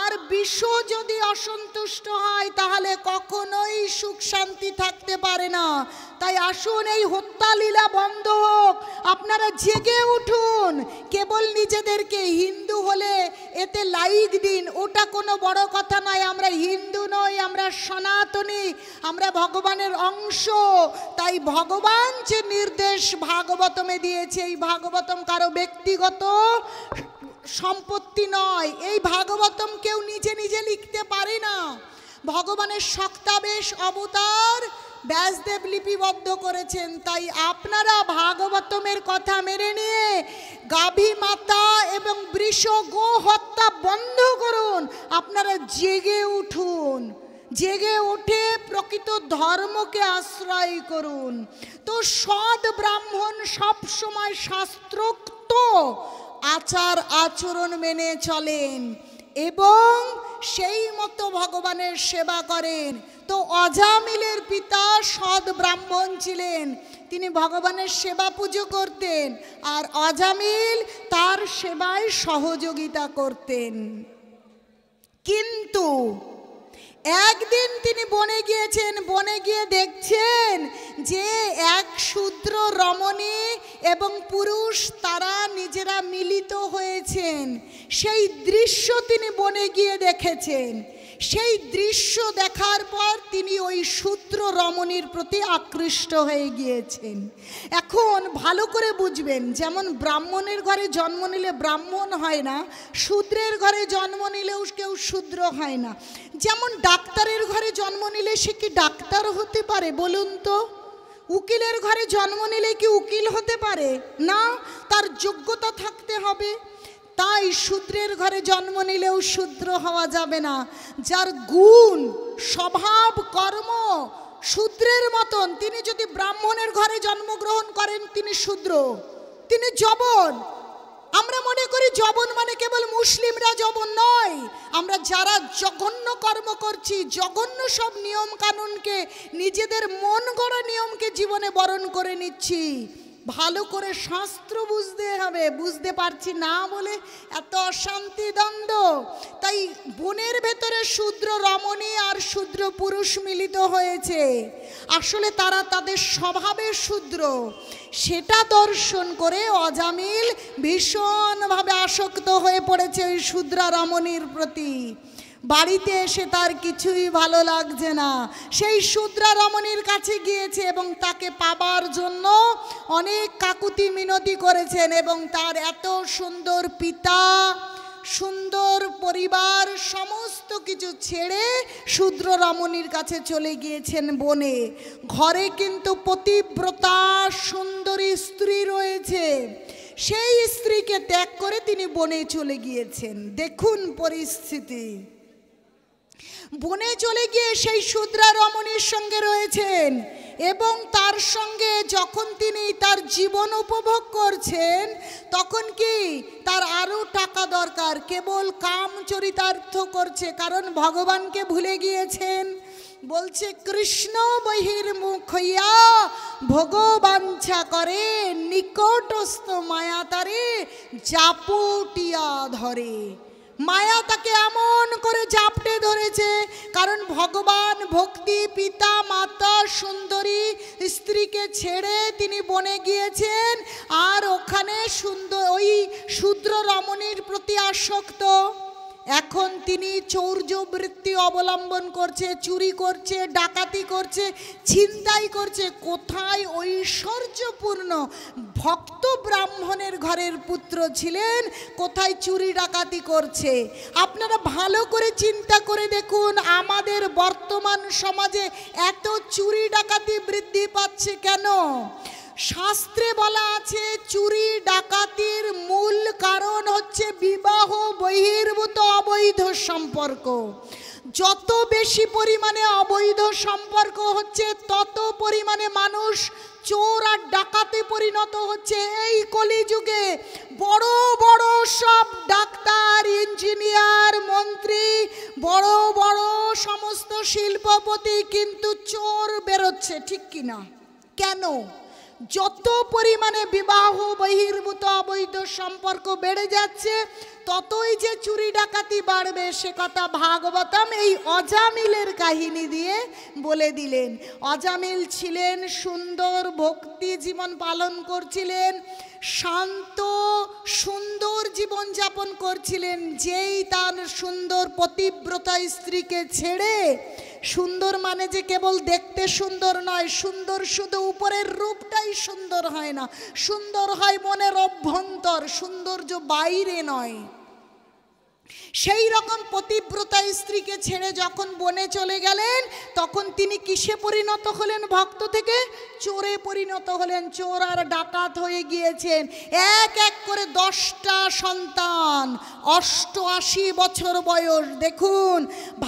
আর বৃষ যদি অসন্তুষ্ট হয়, তাহলে কখনোই সুখ শান্তি থাকতে পারে না। তাই আসুন, এই হত্যা লীলা বন্ধ হোক। আপনারা জেগে উঠুন। কেবল নিজেদেরকে হিন্দু হলে এতে লাইক দিন, ওটা কোনো বড় কথা নয়। আমরা হিন্দু নই, আমরা সনাতনী, আমরা ভগবানের অংশ। তাই ভগবান যে নির্দেশ ভাগবতমে দিয়েছে, এই ভাগবতম কারো ব্যক্তিগত সম্পত্তি নয়। এই ভাগবতম কেউ নিজে নিজে লিখতে পারে না। ভগবানের শক্তাবেশ অবতার ব্যাসদেব লিপিবদ্ধ করেছেন। তাই আপনারা ভাগবতমের কথা মেনে নিয়ে গাভী মাতা এবং বৃষ গো হত্যা বন্ধ করুন। আপনারা জেগে উঠুন। জেগে উঠে প্রকৃত ধর্মকে আশ্রয় করুন। তো সৎ ব্রাহ্মণ সব সময় শাস্ত্রোক্ত আচার আচরণ মেনে চলেন এবং সেই মতো ভগবানের সেবা করেন। তো অজামিলের পিতা সৎ ব্রাহ্মণ ছিলেন, তিনি ভগবানের সেবা পুজো করতেন, আর অজামিল তার সেবায় সহযোগিতা করতেন। কিন্তু একদিন তিনি বনে গিয়েছেন। বনে গিয়ে দেখছেন যে এক শূদ্র রমণী এবং পুরুষ তারা নিজেরা মিলিত হয়েছেন। সেই দৃশ্য তিনি বনে গিয়ে দেখেছেন। সেই দৃশ্য দেখার পর তিনি ওই শূদ্র রমণীর প্রতি আকৃষ্ট হয়ে গিয়েছেন। এখন ভালো করে বুঝবেন, যেমন ব্রাহ্মণের ঘরে জন্ম নিলে ব্রাহ্মণ হয় না, শূদ্রের ঘরে জন্ম নিলেও কেউ শূদ্র হয় না। যেমন ডাক্তারের ঘরে জন্ম নিলে সে কি ডাক্তার হতে পারে বলুন তো? উকিলের ঘরে জন্ম নিলে কি উকিল হতে পারে না? তার যোগ্যতা থাকতে হবে। তাই শূদ্রের ঘরে জন্ম নিলেও শূদ্র হওয়া যাবে না। যার গুণ স্বভাব কর্ম শূদ্রের মতন, তিনি যদি ব্রাহ্মণের ঘরে জন্মগ্রহণ করেন তিনি শূদ্র, তিনি জবন। আমরা মনে করি জবন মানে কেবল মুসলিমরা জবন নয়, আমরা যারা জঘন্য কর্ম করছি, জঘন্য সব নিয়ম কানুনকে, নিজেদের মন গড়া নিয়মকে জীবনে বরণ করে নিচ্ছি। ভালো করে শাস্ত্র বুঝতে হবে। বুঝতে পারছি না বলে এত অশান্তি দ্বন্দ্ব। তাই বনের ভেতরে শূদ্র রমণী আর শূদ্র পুরুষ মিলিত হয়েছে। আসলে তারা তাদের স্বভাবে শূদ্র, সেটা দর্শন করে অজামিল ভীষণভাবে আসক্ত হয়ে পড়েছে ওই শূদ্রা রমণীর প্রতি। বাড়িতে এসে তার কিছুই ভালো লাগছে না। সেই শূদ্রা রমণীর কাছে গিয়েছে এবং তাকে পাবার জন্য অনেক কাকুতি মিনতি করেছেন, এবং তার এত সুন্দর পিতা, সুন্দর পরিবার, সমস্ত কিছু ছেড়ে শূদ্র রমণীর কাছে চলে গিয়েছেন বনে। ঘরে কিন্তু পতিব্রতা সুন্দরী স্ত্রী রয়েছে, সেই স্ত্রীকে ত্যাগ করে তিনি বনে চলে গিয়েছেন। দেখুন পরিস্থিতি। বনে চলে গিয়ে সেই শূদ্রা রমণীর সঙ্গে রয়েছেন, এবং তার সঙ্গে যখন তিনি তার জীবন উপভোগ করছেন, তখন কি তার আরও টাকা দরকার। কেবল কাম চরিতার্থ করছে, কারণ ভগবানকে ভুলে গিয়েছেন। বলছে কৃষ্ণ বহির্মুখ হইয়া ভগবাঞ্ছা করে, নিকটস্থ মায়া তারে জাপটিয়া ধরে। মায়া তাকে এমন করে জাপটে ধরেছে, কারণ ভগবান ভক্তি, পিতা মাতা, সুন্দরী স্ত্রীকে ছেড়ে তিনি বনে গিয়েছেন, আর ওখানে ওই শূদ্র রমণীর প্রতি আসক্ত। এখন তিনি চৌর্যবৃত্তি অবলম্বন করছে, চুরি করছে, ডাকাতি করছে, ছিনতাই করছে। কোথায় ঐশ্বর্যপূর্ণ ভক্ত ব্রাহ্মণের ঘরের পুত্র ছিলেন, কোথায় চুরি ডাকাতি করছে। আপনারা ভালো করে চিন্তা করে দেখুন, আমাদের বর্তমান সমাজে এত চুরি ডাকাতি বৃদ্ধি পাচ্ছে কেন? শাস্ত্রে বলা আছে চুরি ডাকাতির মূল কারণ হচ্ছে বিবাহ বহির্ভূত অবৈধ সম্পর্ক। যত বেশি পরিমাণে অবৈধ সম্পর্ক হচ্ছে তত পরিমাণে মানুষ চোর আর ডাকাতে পরিণত হচ্ছে। এই কলিযুগে বড় বড় সব ডাক্তার, ইঞ্জিনিয়ার, মন্ত্রী, বড় বড় সমস্ত শিল্পপতি কিন্তু চোর বেরোচ্ছে, ঠিক কিনা? কেন? যত পরিমাণে বিবাহ বহির্ভূত অবৈধ সম্পর্ক বেড়ে যাচ্ছে ততই যে চুরি ডাকাতি বাড়বে, সে কথা ভাগবতম এই অজামিলের কাহিনী দিয়ে বলে দিলেন। অজামিল ছিলেন সুন্দর ভক্তি জীবন পালন করছিলেন, শান্ত সুন্দর জীবন যাপন করছিলেন। যেই তার সুন্দর পতিব্রতা স্ত্রীকে ছেড়ে, সুন্দর মানে যে কেবল দেখতে সুন্দর নয়, সুন্দর শুধু উপরের রূপটাই সুন্দর হয় না, সুন্দর হয় মনের অভ্যন্তর, সৌন্দর্য বাইরে নয়। সেই রকম পতিব্রতা স্ত্রীকে ছেড়ে যখন বনে চলে গেলেন তখন তিনি কিসে পরিণত হলেন? ভক্ত থেকে চোরে পরিণত হলেন, চোর আর ডাকাত হয়ে গিয়েছেন। এক এক করে 10টা সন্তান, 88 বছর বয়স। দেখুন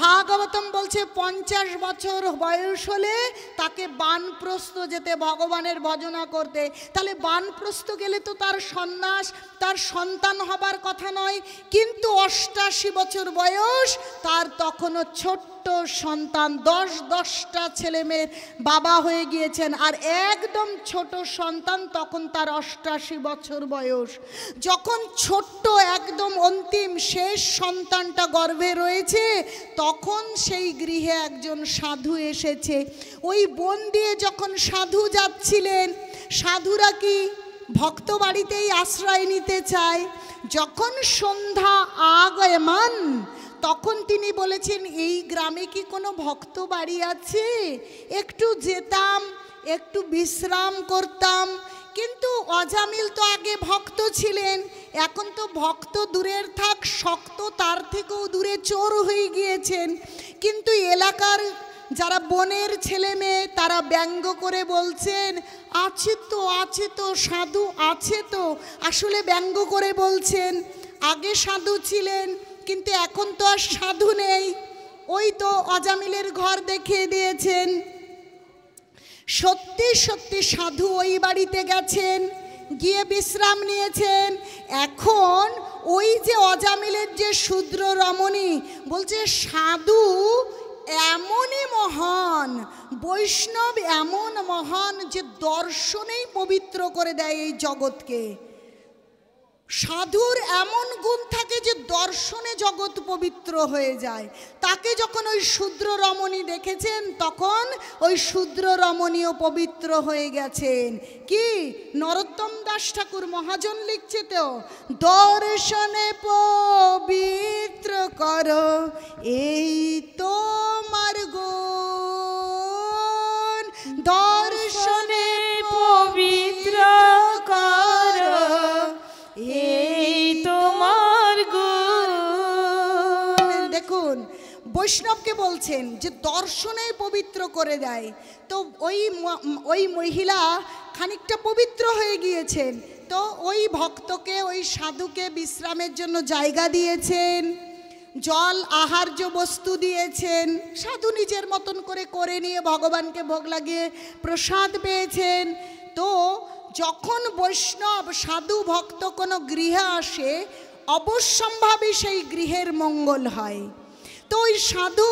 ভাগবতম বলছে 50 বছর বয়স হলে তাকে বানপ্রস্থ যেতে, ভগবানের ভজনা করতে। তাহলে বানপ্রস্থ গেলে তো তার সন্ন্যাস, তার সন্তান হবার কথা নয়, কিন্তু 88 বছর বয়স, তার তখনও ছোট্ট সন্তান, 10টা ছেলে মেয়ের বাবা হয়ে গিয়েছেন। আর একদম ছোট সন্তান তখন তার 88 বছর বয়স। যখন ছোট্ট একদম অন্তিম শেষ সন্তানটা গর্ভে রয়েছে তখন সেই গৃহে একজন সাধু এসেছে। ওই বন দিয়ে যখন সাধু যাচ্ছিলেন, সাধুরা কি ভক্ত বাড়িতেই আশ্রয় নিতে চায়। যখন সন্ধ্যা আগমন তখন তিনি বলেছেন এই গ্রামে কি কোনো ভক্ত বাড়ি আছে? একটু যেতাম, একটু বিশ্রাম করতাম। কিন্তু অজামিল তো আগে ভক্ত ছিলেন, এখন তো ভক্ত দূরের থাক, শক্ত তার থেকেও দূরে চোর হয়ে গিয়েছেন। কিন্তু এলাকার যারা বনের ছেলে মেয়ে তারা ব্যঙ্গ করে বলছেন আছে তো, আছে তো, সাধু আছে তো। আসলে ব্যঙ্গ করে বলছেন আগে সাধু ছিলেন কিন্তু এখন তো আর সাধু নেই। ওই তো অজামিলের ঘর দেখিয়ে দিয়েছেন। সত্যি সত্যি সাধু ওই বাড়িতে গেছেন, গিয়ে বিশ্রাম নিয়েছেন। এখন ওই যে অজামিলের যে শূদ্র রমণী বলছে সাধু এমনই মহান, বৈষ্ণব এমন মহান যে দর্শনেই পবিত্র করে দেয় এই জগৎকে। সাধুর এমন গুণ থাকে যে দর্শনে জগৎ পবিত্র হয়ে যায়। তাকে যখন ওই শূদ্র রমণী দেখেছেন তখন ওই শূদ্র রমণীও পবিত্র হয়ে গেছেন। কি নরোত্তম দাস ঠাকুর মহাজন লিখছে তো, দর্শনে পবিত্র করো এই তোমার গুণ, দর্শনে পবিত্র করো এই তোমার গুণ। দেখুন বৈষ্ণবকে বলছেন যে দর্শনে পবিত্র করে দেয়। তো ওই মহিলা খানিকটা পবিত্র হয়ে গিয়েছেন, তো ওই ভক্তকে, ওই সাধুকে বিশ্রামের জন্য জায়গা দিয়েছেন, জল আহার্য বস্তু দিয়েছেন। সাধু নিজের মতন করে নিয়ে ভগবানকে ভোগ লাগিয়ে প্রসাদ পেয়েছেন। তো যখন বৈষ্ণব সাধু ভক্ত কোনো গৃহে আসে অবশ্যম্ভাবী সেই গৃহের মঙ্গল হয়। তো ওই সাধু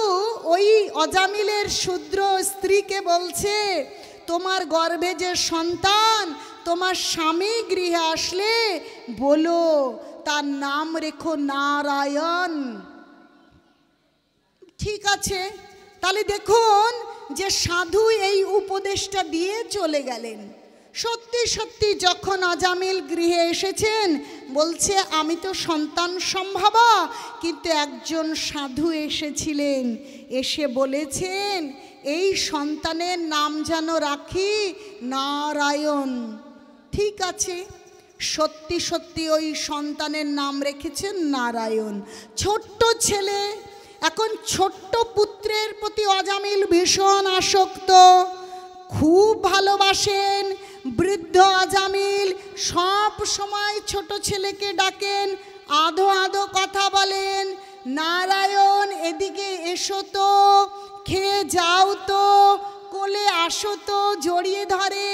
ওই অজামিলের শূদ্র স্ত্রীকে বলছে তোমার গর্ভে যে সন্তান, তোমার স্বামী গৃহে আসলে বলো তার নাম রেখো নারায়ণ। ঠিক আছে, তাহলে দেখুন যে সাধু এই উপদেশটা দিয়ে চলে গেলেন। সত্যি সত্যি যখন অজামিল গৃহে এসেছেন বলছে আমি তো সন্তান সম্ভবা, কিন্তু একজন সাধু এসেছিলেন, এসে বলেছেন এই সন্তানের নাম যেন রাখি নারায়ণ। ঠিক আছে, সত্যি সত্যি ওই সন্তানের নাম রেখেছেন নারায়ণ। ছোট্ট ছেলে, এখন ছোট্ট পুত্রের প্রতি অজামিল ভীষণ আসক্ত, খুব ভালোবাসেন, বৃদ্ধ আজামিল সব সময় ছোট ছেলেকে ডাকেন, আধো আধো কথা বলেন, নারায়ণ এদিকে এসো তো, খেয়ে যাও তো, কোলে আসো তো, জড়িয়ে ধরে।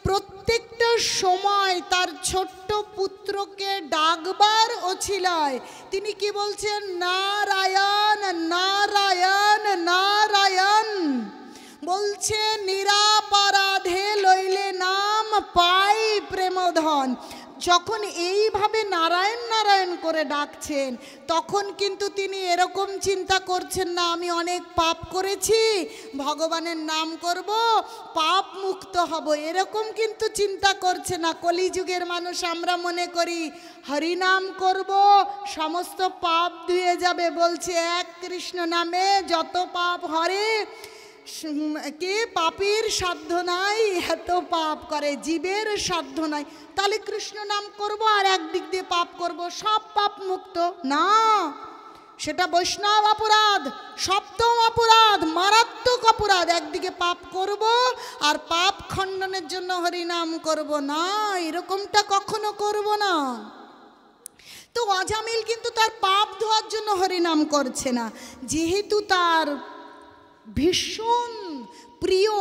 প্রত্যেকটা সময় তার ছোট্ট পুত্রকে ডাকবার অছিলায় তিনি কি বলছেন? নারায়ণ নারায়ণ নারায়ণ। বলছে নিরাপরাধে লইলে নাম পাই প্রেমধন। যখন এইভাবে নারায়ণ নারায়ণ করে ডাকছেন তখন কিন্তু তিনি এরকম চিন্তা করছেন না আমি অনেক পাপ করেছি, ভগবানের নাম করব, পাপ মুক্ত হব, এরকম কিন্তু চিন্তা করছে না। কলিযুগের মানুষ আমরা মনে করি হরিনাম করব সমস্ত পাপ ধুয়ে যাবে। বলছে এক কৃষ্ণ নামে যত পাপ হরে, কে পাপীর সাধ্য নাই এত পাপ করে, জীবের সাধ্য নাই। তাহলে কৃষ্ণ নাম করব আর একদিক দিয়ে পাপ করব, সব পাপ মুক্ত না, সেটা বৈষ্ণব অপরাধ, সপ্তম অপরাধ, মারাত্মক অপরাধ। একদিকে পাপ করব আর পাপ খণ্ডনের জন্য হরিনাম করব না, এরকমটা কখনো করব না। তো অজামিল কিন্তু তার পাপ ধোয়ার জন্য হরিনাম করছে না, যেহেতু তার ভীষণ প্রিয়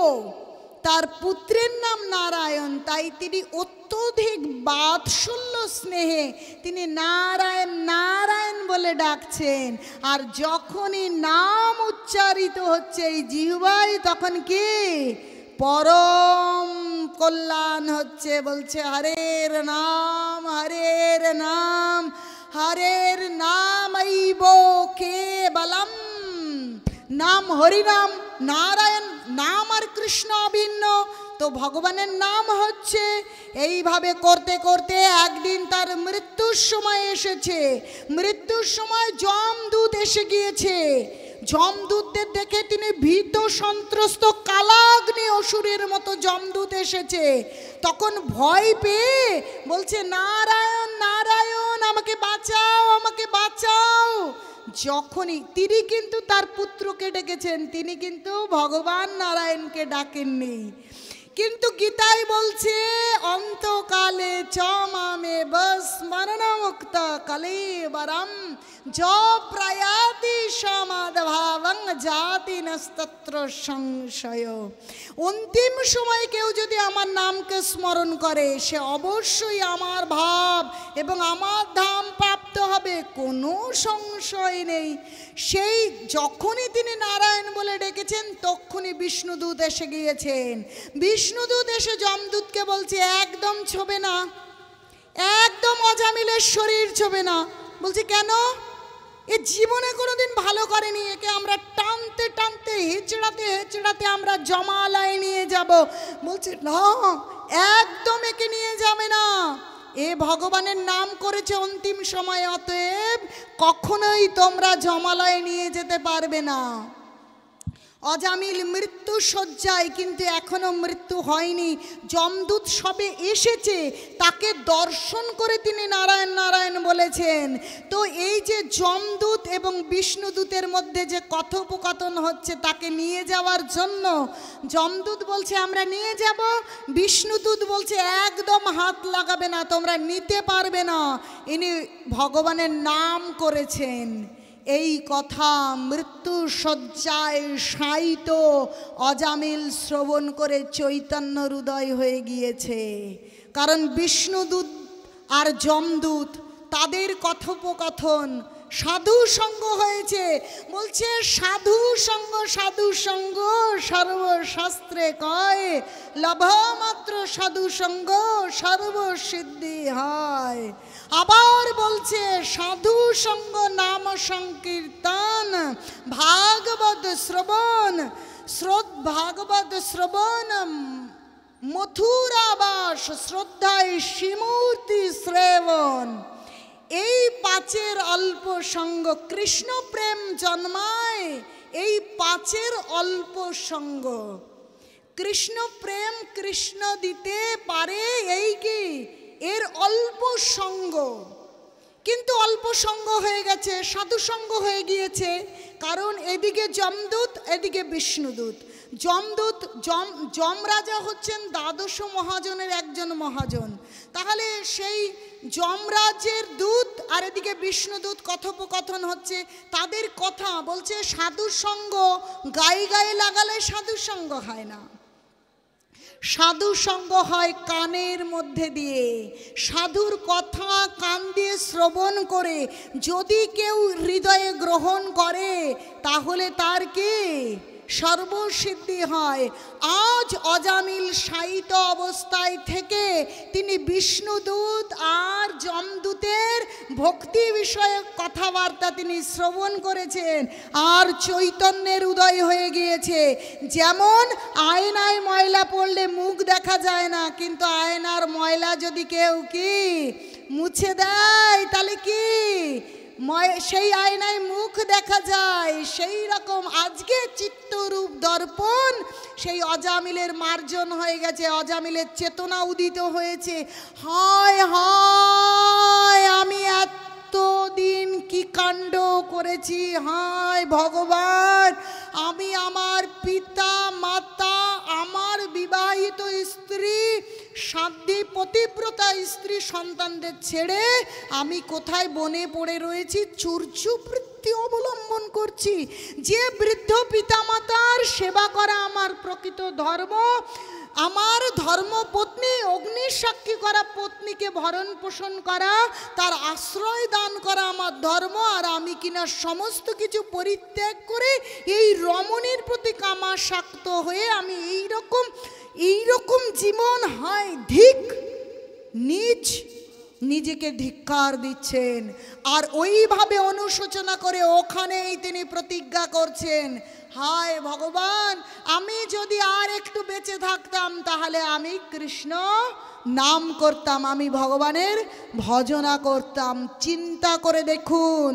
তার পুত্রের নাম নারায়ণ, তাই তিনি অত্যধিক বাৎসল্য স্নেহে তিনি নারায়ণ নারায়ণ বলে ডাকছেন। আর যখনই নাম উচ্চারিত হচ্ছে এই জিহ্বায় তখন কি পরম কল্যাণ হচ্ছে। বলছে হরের নাম হরের নাম হরের নাম আইব কেবলম। নাম হরিনাম, নারায়ণ নাম আর কৃষ্ণ অভিন্ন, তো ভগবানের নাম হচ্ছে। এইভাবে করতে করতে একদিন তার মৃত্যুর সময় এসেছে। মৃত্যুর সময় যমদূত এসে গিয়েছে। যমদূতদের দেখে তিনি ভীত সন্ত্রস্ত, কালাগ্নি অসুরের মতো যমদূত এসেছে। তখন ভয় পেয়ে বলছে নারায়ণ নারায়ণ আমাকে বাঁচাও আমাকে বাঁচাও। যখনই তিনি কিন্তু তার পুত্রকে ডেকেছেন, তিনি কিন্তু ভগবান নারায়ণকে ডাকেননি। কিন্তু গীতায় বলছে অন্তকালে চ মামে স্মরণ মুক্ত কলেবরম য প্রয়াতি সমাদভাবং জাতি নস্তত্র সংশয়। অন্তিম সময় কেউ যদি আমার নামকে স্মরণ করে সে অবশ্যই আমার ভাব এবং আমার ধাম প্রাপ্ত হবে, কোনো সংশয় নেই। সেই যখনই তিনি নারায়ণ বলে ডেকেছেন তখনই বিষ্ণুদূত এসে গিয়েছেন। বিষ্ণুদূত এসে যমদূতকে বলছে একদম ছোবে না, একদম অজামিলের শরীর ছোবে না। বলছে কেন? এ জীবনে কোনোদিন ভালো করেনি, একে আমরা টানতে টানতে হেঁচড়াতে হেঁচড়াতে আমরা জমালয়ে নিয়ে যাব। বলছে না, একদম একে নিয়ে যাবে না, এ ভগবানের নাম করেছে অন্তিম সময়, অতএব কখনোই তোমরা জমালয়ে নিয়ে যেতে পারবে না। অজামিল মৃত্যু শয্যায়, কিন্তু এখনো মৃত্যু হয়নি। যমদূত সবে এসেছে, তাকে দর্শন করে তিনি নারায়ণ নারায়ণ বলেছেন। তো এই যে যমদূত এবং বিষ্ণুদূতের মধ্যে যে কথোপকথন হচ্ছে তাকে নিয়ে যাওয়ার জন্য যমদূত বলছে আমরা নিয়ে যাব, বিষ্ণুদূত বলছে একদম হাত লাগাবে না, তোমরা নিতে পারবে না, ইনি ভগবানের নাম করেছেন। এই কথা মৃত্যু শয্যায় শায়িত অজামিল শ্রবণ করে চৈতন্য হৃদয় হয়ে গিয়েছে। কারণ বিষ্ণুদূত আর যমদূত তাদের কথোপকথন সাধু সঙ্গ হয়েছে। বলছে সাধু সঙ্গ সর্বশাস্ত্রে কয়, লভমাত্র সাধু সঙ্গ সর্বসিদ্ধি হয়। আবার বলছে সাধু সঙ্গ নাম সংকীর্তন ভাগবত শ্রবণ ভাগবত শ্রবণ মথুরাবাস শ্রদ্ধায় শ্রীমূর্তি শ্রেবণ। এই পাঁচের অল্প সঙ্গ কৃষ্ণ প্রেম জন্মায়, এই পাঁচের অল্প সঙ্গ। কৃষ্ণ প্রেম কৃষ্ণ দিতে পারে, এই কি এর অল্প সঙ্গ। কিন্তু অল্প সঙ্গ হয়ে গেছে, সাধু সঙ্গ হয়ে গিয়েছে। কারণ এদিকে যমদূত এদিকে বিষ্ণুদূত, যমদূত যমরাজা হচ্ছেন দ্বাদশ মহাজনের একজন মহাজন। তাহলে সেই যমরাজের দূত আর এদিকে বিষ্ণুদূত কথোপকথন হচ্ছে, তাদের কথা বলছে সাধু সঙ্গ গায়ে গায়ে লাগালে সাধু সঙ্গ হয় না, সাধু সঙ্গ হয় কানের মধ্যে দিয়ে। সাধুর কথা কান দিয়ে শ্রবণ করে যদি কেউ হৃদয়ে গ্রহণ করে তাহলে তার কি সর্বসিদ্ধি হয়। আজ অজামিল শায়িত অবস্থায় থেকে তিনি বিষ্ণুদূত আর যমদূতের ভক্তি বিষয়ক কথাবার্তা তিনি শ্রবণ করেছেন, আর চৈতন্যের উদয় হয়ে গিয়েছে। যেমন আয়নায় ময়লা পড়লে মুখ দেখা যায় না, কিন্তু আয়নার ময়লা যদি কেউ কি মুছে দেয় তাহলে কি সেই আয়নায় মুখ দেখা যায়। সেই রকম আজকে চিত্তরূপ দর্পণ সেই অজামিলের মার্জন হয়ে গেছে, অজামিলের চেতনা উদিত হয়েছে। হায় হায় আমি এতদিন কি কাণ্ড করেছি, হায় ভগবান আমি আমার পিতা মাতা আমার বিবাহিত স্ত্রী সাধ্যে পতিব্রতা স্ত্রী সন্তানদের ছেড়ে আমি কোথায় বনে পড়ে রয়েছি, চুর্যবৃত্তি অবলম্বন করছি। যে বৃদ্ধ পিতামাতার সেবা করা আমার প্রকৃত ধর্ম, আমার ধর্মপত্নী অগ্নিসাক্ষী করা পত্নীকে ভরণ পোষণ করা, তার আশ্রয় দান করা আমার ধর্ম, আর আমি কিনা সমস্ত কিছু পরিত্যাগ করে এই রমণীর প্রতি কামাসক্ত হয়ে আমি এইরকম জীবন হয়। ধিক, নিজ নিজেকে ধিক্কার দিচ্ছেন, আর ওইভাবে অনুশোচনা করে ওখানেই তিনি প্রতিজ্ঞা করছেন, হায় ভগবান আমি যদি আর একটু বেঁচে থাকতাম তাহলে আমি কৃষ্ণ নাম করতাম, আমি ভগবানের ভজনা করতাম। চিন্তা করে দেখুন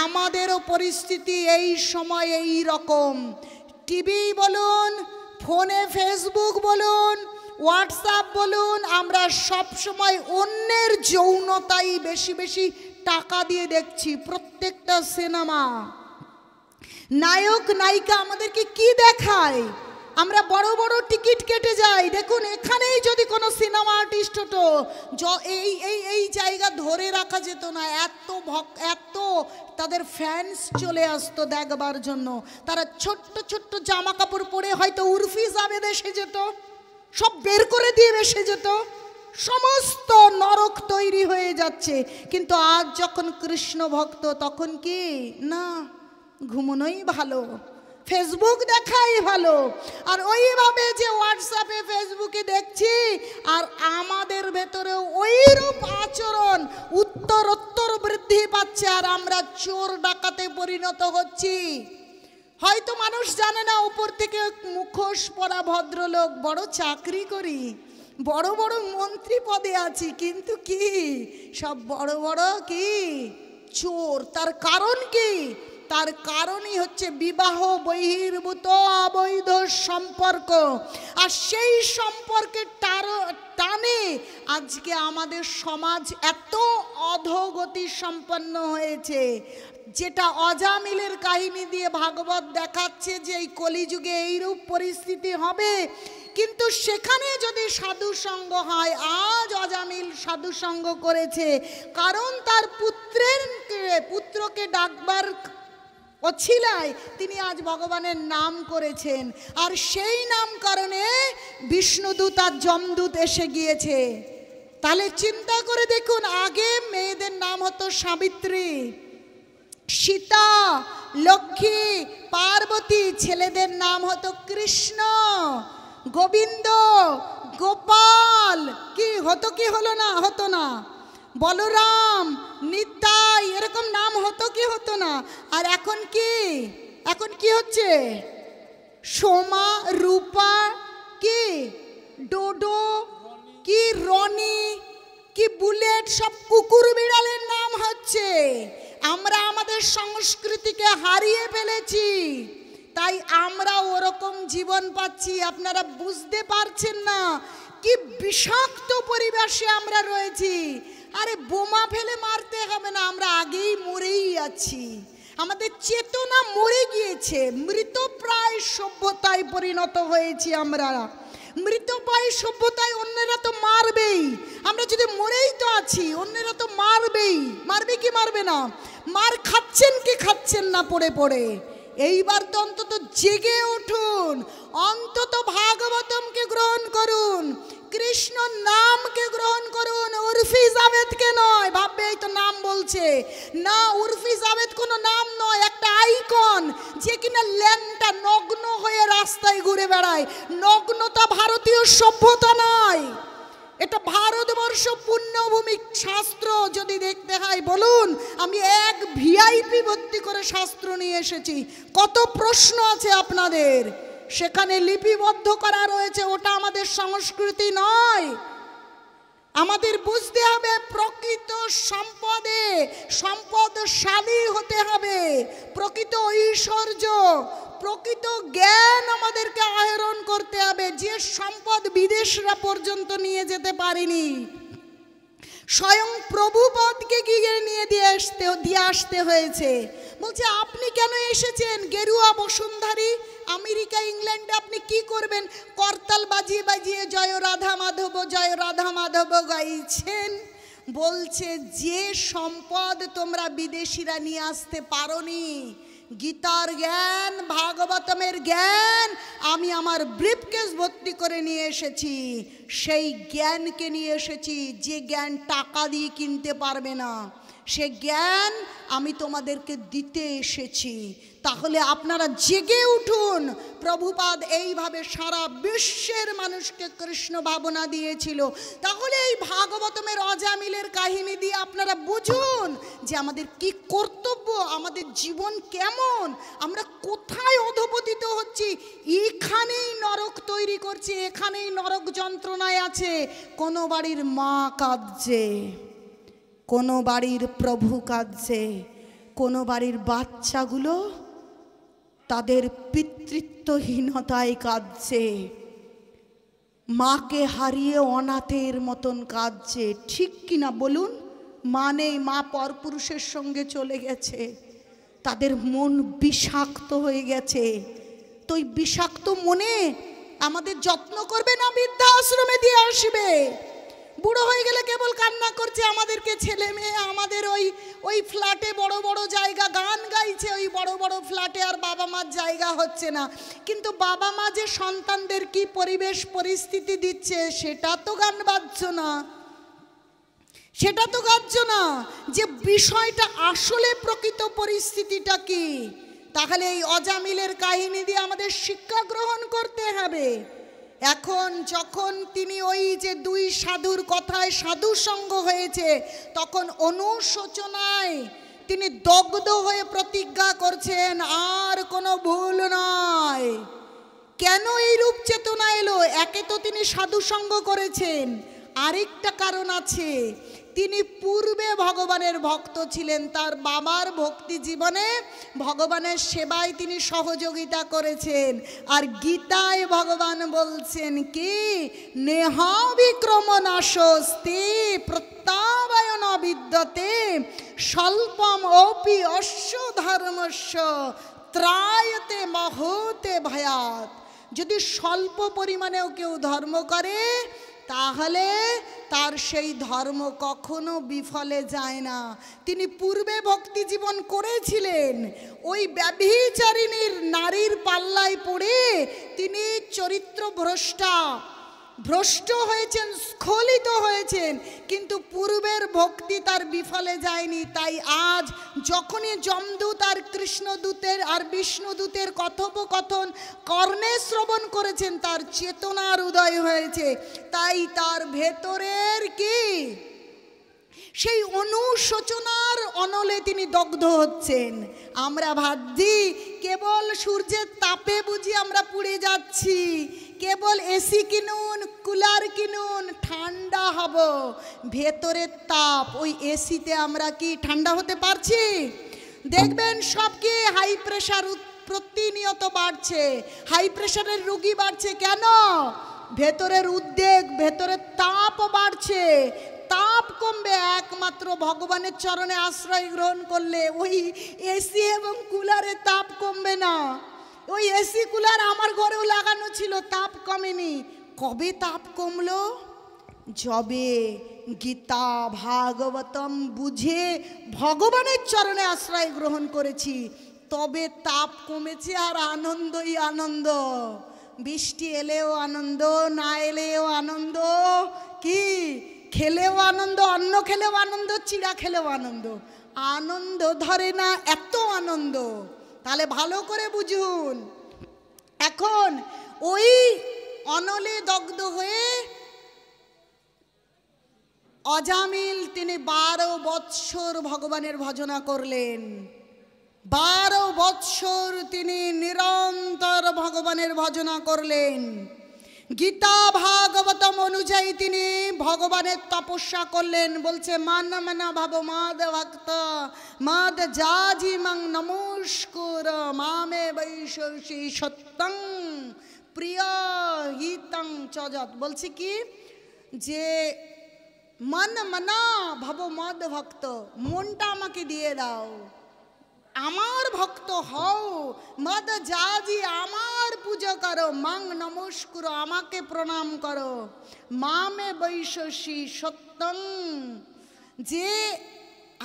আমাদেরও পরিস্থিতি এই সময় এই রকম। টিভি বলুন, ফোনে ফেসবুক বলুন, হোয়াটসঅ্যাপ বলুন, আমরা সব সময় অন্যের যৌনতাই বেশি বেশি টাকা দিয়ে দেখছি। প্রত্যেকটা সিনেমা নায়ক নায়িকা আমাদেরকে কি দেখায়, আমরা বড় বড় টিকিট কেটে যাই। দেখুন এখানেই যদি কোনো সিনেমা আর্টিস্ট হতো এই জায়গা ধরে রাখা যেত না, এত তাদের ফ্যান্স চলে আসতো দেখবার জন্য। তারা ছোট্ট ছোট্ট জামা কাপড় পরে হয়তো উর্ফি জাভেদ এসে যেত, সব বের করে দিয়ে এসে যেত, সমস্ত নরক তৈরি হয়ে যাচ্ছে। কিন্তু আজ যখন কৃষ্ণ ভক্ত তখন কি না, ঘুমোনোই ভালো, ফেসবুক দেখাই ভালো। আর ওইভাবে যে হোয়াটসঅ্যাপে ফেসবুকে দেখছি, আর আমাদের ভেতরে ওইরূপ আচরণ উত্তরোত্তর বৃদ্ধি পাচ্ছে, আর আমরা চোর ডাকাতে পরিণত হচ্ছি। হয়তো মানুষ জানে না উপর থেকে মুখোশ পরা ভদ্রলোক, বড় চাকরি করি, বড় বড় মন্ত্রী পদে আছি, কিন্তু কি সব বড় বড় কি চোর। তার কারণ কি? তার কারণই হচ্ছে বিবাহ বহির্ভূত অবৈধ সম্পর্ক। আর সেই সম্পর্কের টানে আজকে আমাদের সমাজ এত অধোগতি সম্পন্ন হয়েছে, যেটা অজামিলের কাহিনী দিয়ে ভাগবত দেখাচ্ছে যে এই কলিযুগে এইরূপ পরিস্থিতি হবে। কিন্তু সেখানে যদি সাধু সঙ্গ হয়, আজ অজামিল সাধু সঙ্গ করেছে, কারণ তার পুত্রকে ডাকবার অছিলায় তিনি আজ ভগবানের নাম করেছেন, আর সেই নাম কারণে বিষ্ণুদূত আর যমদূত এসে গিয়েছে। তাহলে চিন্তা করে দেখুন, আগে মেয়েদের নাম হতো সাবিত্রী, সীতা, লক্ষ্মী, পার্বতী, ছেলেদের নাম হতো কৃষ্ণ, গোবিন্দ, গোপাল, কি হতো কি হলো না, হতো না, বলরাম, নিতাই, এরকম নাম হতো কি হতো না। আর এখন কি হচ্ছে, সোমা, রূপা, কি ডোডো, কি রনি, কি বুলেট, সব কুকুর বিড়ালের নাম হচ্ছে। আমরা আমাদের সংস্কৃতিকে হারিয়ে ফেলেছি, তাই আমরা ওরকম জীবন পাচ্ছি। আপনারা বুঝতে পারছেন না কি বিষাক্ত পরিবেশে আমরা রয়েছি। আরে বোমা ফেলে মারতে হবে না, আমরা আগেই মরেই আছি। আমাদের চেতনা মরে গিয়েছে, মৃতপ্রায় সভ্যতায় পরিণত হয়েছি আমরা। মৃতপ্রায় সভ্যতায় অন্যেরা তো মারবেই, আমরা যদি মরেই তো আছি, অন্যেরা তো মারবেই। মারবে কি মারবে না? মার খাচ্ছেন কি খাচ্ছেন না পড়ে পড়ে? এইবার তো অন্তত জেগে উঠুন, অন্তত ভাগবতমকে গ্রহণ করুন, কৃষ্ণ নামকে গ্রহণ করুন, উর্ফি জাভেদকে নয়। ভাববে এই তো নাম বলছে, না, উর্ফি জাভেদ কোনো নাম নয়, একটা আইকন যে কিনা ল্যাংটা নগ্ন হয়ে রাস্তায় ঘুরে বেড়ায়। নগ্নতা ভারতীয় সভ্যতা নয়, এটা ভারতবর্ষ পুণ্যভূমি। শাস্ত্র যদি দেখতে হয় বলুন, আমি এক ভিআইপি ভর্তি করে শাস্ত্র নিয়ে এসেছি। কত প্রশ্ন আছে আপনাদের, সেখানে লিপিবদ্ধ করা রয়েছে। ওটা আমাদের সংস্কৃতি নয়। আমাদের বুঝতে হবে প্রকৃত সম্পদে সম্পদশালী হতে হবে, প্রকৃত ঐশ্বর্য, প্রকৃত জ্ঞান আমাদেরকে আহরণ করতে হবে, যে সম্পদ বিদেশরা পর্যন্ত নিয়ে যেতে পারেনি। স্বয়ং প্রভুপদকে গিয়ে নিয়ে দিয়ে আসতে হয়েছে। বলছে আপনি কেন এসেছেন গেরুয়া বসুন্ধরী? আমেরিকা ইংল্যান্ডে আপনি কি করবেন? করতাল বাজিয়ে বাজিয়ে জয় রাধা মাধব জয় রাধা মাধব গাইছেন। বলছে যে সম্পদ তোমরা বিদেশিরা নিয়ে আসতে পারোনি, গীতার জ্ঞান, ভাগবতমের জ্ঞান আমি আমার ব্রিফকেস ভর্তি করে নিয়ে এসেছি। সেই জ্ঞানকে নিয়ে এসেছি যে জ্ঞান টাকা দিয়ে কিনতে পারবে না, সে জ্ঞান আমি তোমাদেরকে দিতে এসেছি। তাহলে আপনারা জেগে উঠুন। প্রভুপাদ এইভাবে সারা বিশ্বের মানুষকে কৃষ্ণ ভাবনা দিয়েছিল। তাহলে এই ভাগবতমের অজামিলের কাহিনী দিয়ে আপনারা বুঝুন যে আমাদের কি কর্তব্য, আমাদের জীবন কেমন, আমরা কোথায় অধপতিত হচ্ছি। এখানেই নরক তৈরি করছে, এখানেই নরক যন্ত্রণায় আছে। কোনো বাড়ির মা কাঁদছে, কোনো বাড়ির প্রভু কাঁদছে, কোনো বাড়ির বাচ্চাগুলো তাদের পিতৃত্বহীনতায় কাঁদছে, মাকে হারিয়ে অনাথের মতন কাঁদছে। ঠিক কিনা বলুন? মা নেই, মা পরপুরুষের সঙ্গে চলে গেছে, তাদের মন বিষাক্ত হয়ে গেছে। তো ওই বিষাক্ত মনে আমাদের যত্ন করবে না, বৃদ্ধাশ্রমে দিয়ে আসবে। বুড়ো হয়ে গেলে কেবল কান্না করছে আমাদেরকে ছেলে মেয়ে, আমাদের ওই ফ্ল্যাটে বড় বড় জায়গা, গান গাইছে ওই বড় বড় ফ্ল্যাটে, আর বাবা মার জায়গা হচ্ছে না। কিন্তু বাবা মা যে সন্তানদের কি পরিবেশ পরিস্থিতি দিচ্ছে সেটা তো গান বাজছে না, সেটা তো গাচ্ছে না, যে বিষয়টা আসলে প্রকৃত পরিস্থিতিটা কি। তাহলে এই অজামিলের কাহিনী দিয়ে আমাদের শিক্ষা গ্রহণ করতে হবে। এখন যখন তিনি ওই যে দুই সাধুর কথায় সাধু সঙ্গ হয়েছে, তখন অনুশোচনায় তিনি দগ্ধ হয়ে প্রতিজ্ঞা করছেন আর কোনো ভুল নয়। কেন এই রূপ চেতনা এলো? একে তো তিনি সাধু সঙ্গ করেছেন, আরেকটা কারণ আছে, তিনি পূর্বে ভগবানের ভক্ত ছিলেন। তার বাবার ভক্তি জীবনে ভগবানের সেবায় তিনি সহযোগিতা করেছেন। আর গীতায় ভগবান বলছেন কি, নেহাবিক্রমনাশস্তে প্রত্যাবায়ন বিদ্যতে স্বল্পম অপি অশ্ব ধর্মস্য ত্রায়তে মহতে ভয়াত। যদি স্বল্প পরিমাণেও কেউ ধর্ম করে তাহলে তার সেই ধর্ম কখনো বিফলে যায় না। তিনি পূর্বে ভক্তি জীবন করেছিলেন, ওই ব্যভিচারিণীর নারীর পাল্লায় পড়ে তিনি চরিত্র ভ্রষ্ট হয়েছেন, স্খলিত হয়েছেন, কিন্তু পূর্বের ভক্তি তার বিফলে যায়নি। তাই আজ যখনই যমদূত আর কৃষ্ণদূতের আর বিষ্ণুদূতের কথোপকথন কর্ণে শ্রবণ করেছেন, তার চেতনার উদয় হয়েছে। তাই তার ভেতরের কি সেই অনুশোচনার অনলে তিনি দগ্ধ হচ্ছেন। আমরা ভাবছি কেবল সূর্যের তাপে বুঝি আমরা পুড়ে যাচ্ছি, কেবল এসি কিনুন, কুলার কিনুন, ঠান্ডা হব। ভেতরের তাপ, ওই এসিতে আমরা কি ঠান্ডা হতে পারছি? দেখবেন সব কি হাই প্রেশার প্রতিনিয়ত বাড়ছে, হাই প্রেশারের রোগী বাড়ছে। কেন? ভেতরের উদ্বেগ, ভেতরের তাপ বাড়ছে। তাপ কমবে একমাত্র ভগবানের চরণে আশ্রয় গ্রহণ করলে। ওই এসি এবং কুলারে তাপ কমবে না। ওই এসি কুলার আমার ঘরেও লাগানো ছিল, তাপ কমেনি। কবে তাপ কমলো? যবে গীতা ভাগবতম বুঝে ভগবানের চরণে আশ্রয় গ্রহণ করেছি, তবে তাপ কমেছে। আর আনন্দই আনন্দ। বৃষ্টি এলেও আনন্দ, না এলেও আনন্দ। কি খেলেও আনন্দ, অন্ন খেলেও আনন্দ, চিড়া খেলেও আনন্দ। আনন্দ ধরে না, এত আনন্দ। তাহলে ভালো করে বুঝুন। এখন ওই অনলে দগ্ধ হয়ে অজামিল তিনি 12 বৎসর ভগবানের ভজনা করলেন। 12 বৎসর তিনি নিরন্তর ভগবানের ভজনা করলেন। গীতা ভাগবতম অনুযায়ী তিনি ভগবানের তপস্যা করলেন। বলছে মান মনা ভাব মাদ ভক্ত মাদ জাজি মং নমস্কুর মামে বৈশী সত্যং প্রিয় হিতং চজত। বলছে কি যে মন মনা ভাব মদ ভক্ত, মনটা আমাকে দিয়ে দাও, আমার ভক্ত হও। মদ জাজি, আমার পূজা করো। মাং নমস্কুর, আমাকে প্রণাম করো। মামে বৈশী সত্যং, যে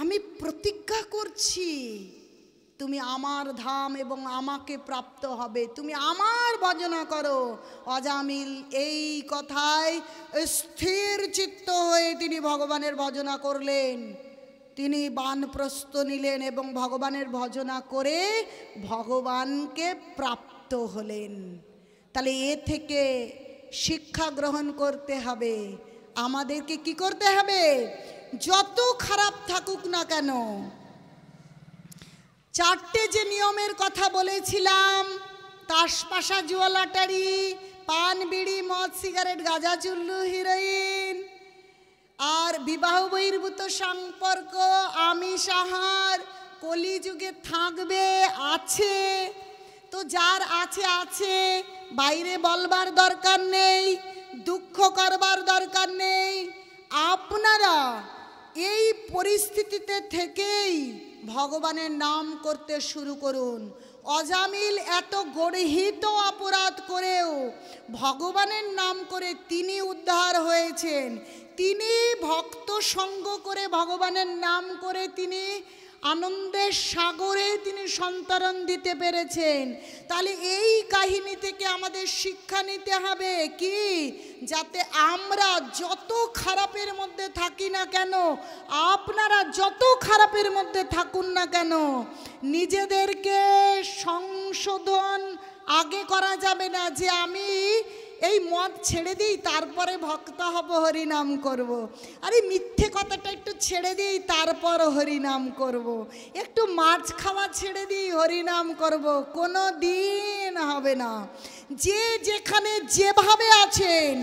আমি প্রতিজ্ঞা করছি তুমি আমার ধাম এবং আমাকে প্রাপ্ত হবে, তুমি আমার ভজনা করো। অজামিল এই কথায় স্থির চিত্ত হয়ে তিনি ভগবানের ভজনা করলেন। তিনি বানপ্রস্থ নিলেন এবং ভগবানের ভজনা করে ভগবানকে প্রাপ্ত হলেন। তাহলে এ থেকে শিক্ষা গ্রহণ করতে হবে। আমাদেরকে কি করতে হবে? যত খারাপ থাকুক না কেন, 4টে যে নিয়মের কথা বলেছিলাম, তাসপাশা জুয়া লটারি, পান বিড়ি মদ সিগারেট গাঁজা চুল্লু হিরোইন, আর বিবাহ বহির্ভূত সম্পর্ক, আমিষ আহার কলিযুগে থাকবে, আছে। তো যার আছে আছে, বাইরে বলবার দরকার নেই, দুঃখ করবার দরকার নেই। আপনারা এই পরিস্থিতিতে থেকেই ভগবানের নাম করতে শুরু করুন। অজামিল এত গর্হিত অপরাধ করেও ভগবানের নাম করে তিনি উদ্ধার হয়েছেন। তিনি ভক্ত সঙ্গ করে ভগবানের নাম করে তিনি আনন্দের সাগরে তিনি সন্তরণ দিতে পেরেছেন। তাহলে এই কাহিনী থেকে আমাদের শিক্ষা নিতে হবে কি, যাতে আমরা যত খারাপের মধ্যে থাকি না কেন, আপনারা যত খারাপের মধ্যে থাকুন না কেন, নিজেদেরকে সংশোধন আগে করা যাবে না যে আমি এই মদ ছেড়ে দিই তারপরে ভক্ত হব, হরিনাম করব। আরে মিথ্যে কথাটা একটু ছেড়ে দিই তারপর হরিনাম করব। একটু মাছ খাওয়া ছেড়ে দিই হরিনাম করব, কোনো দিন হবে না। যে যেখানে যেভাবে আছেন,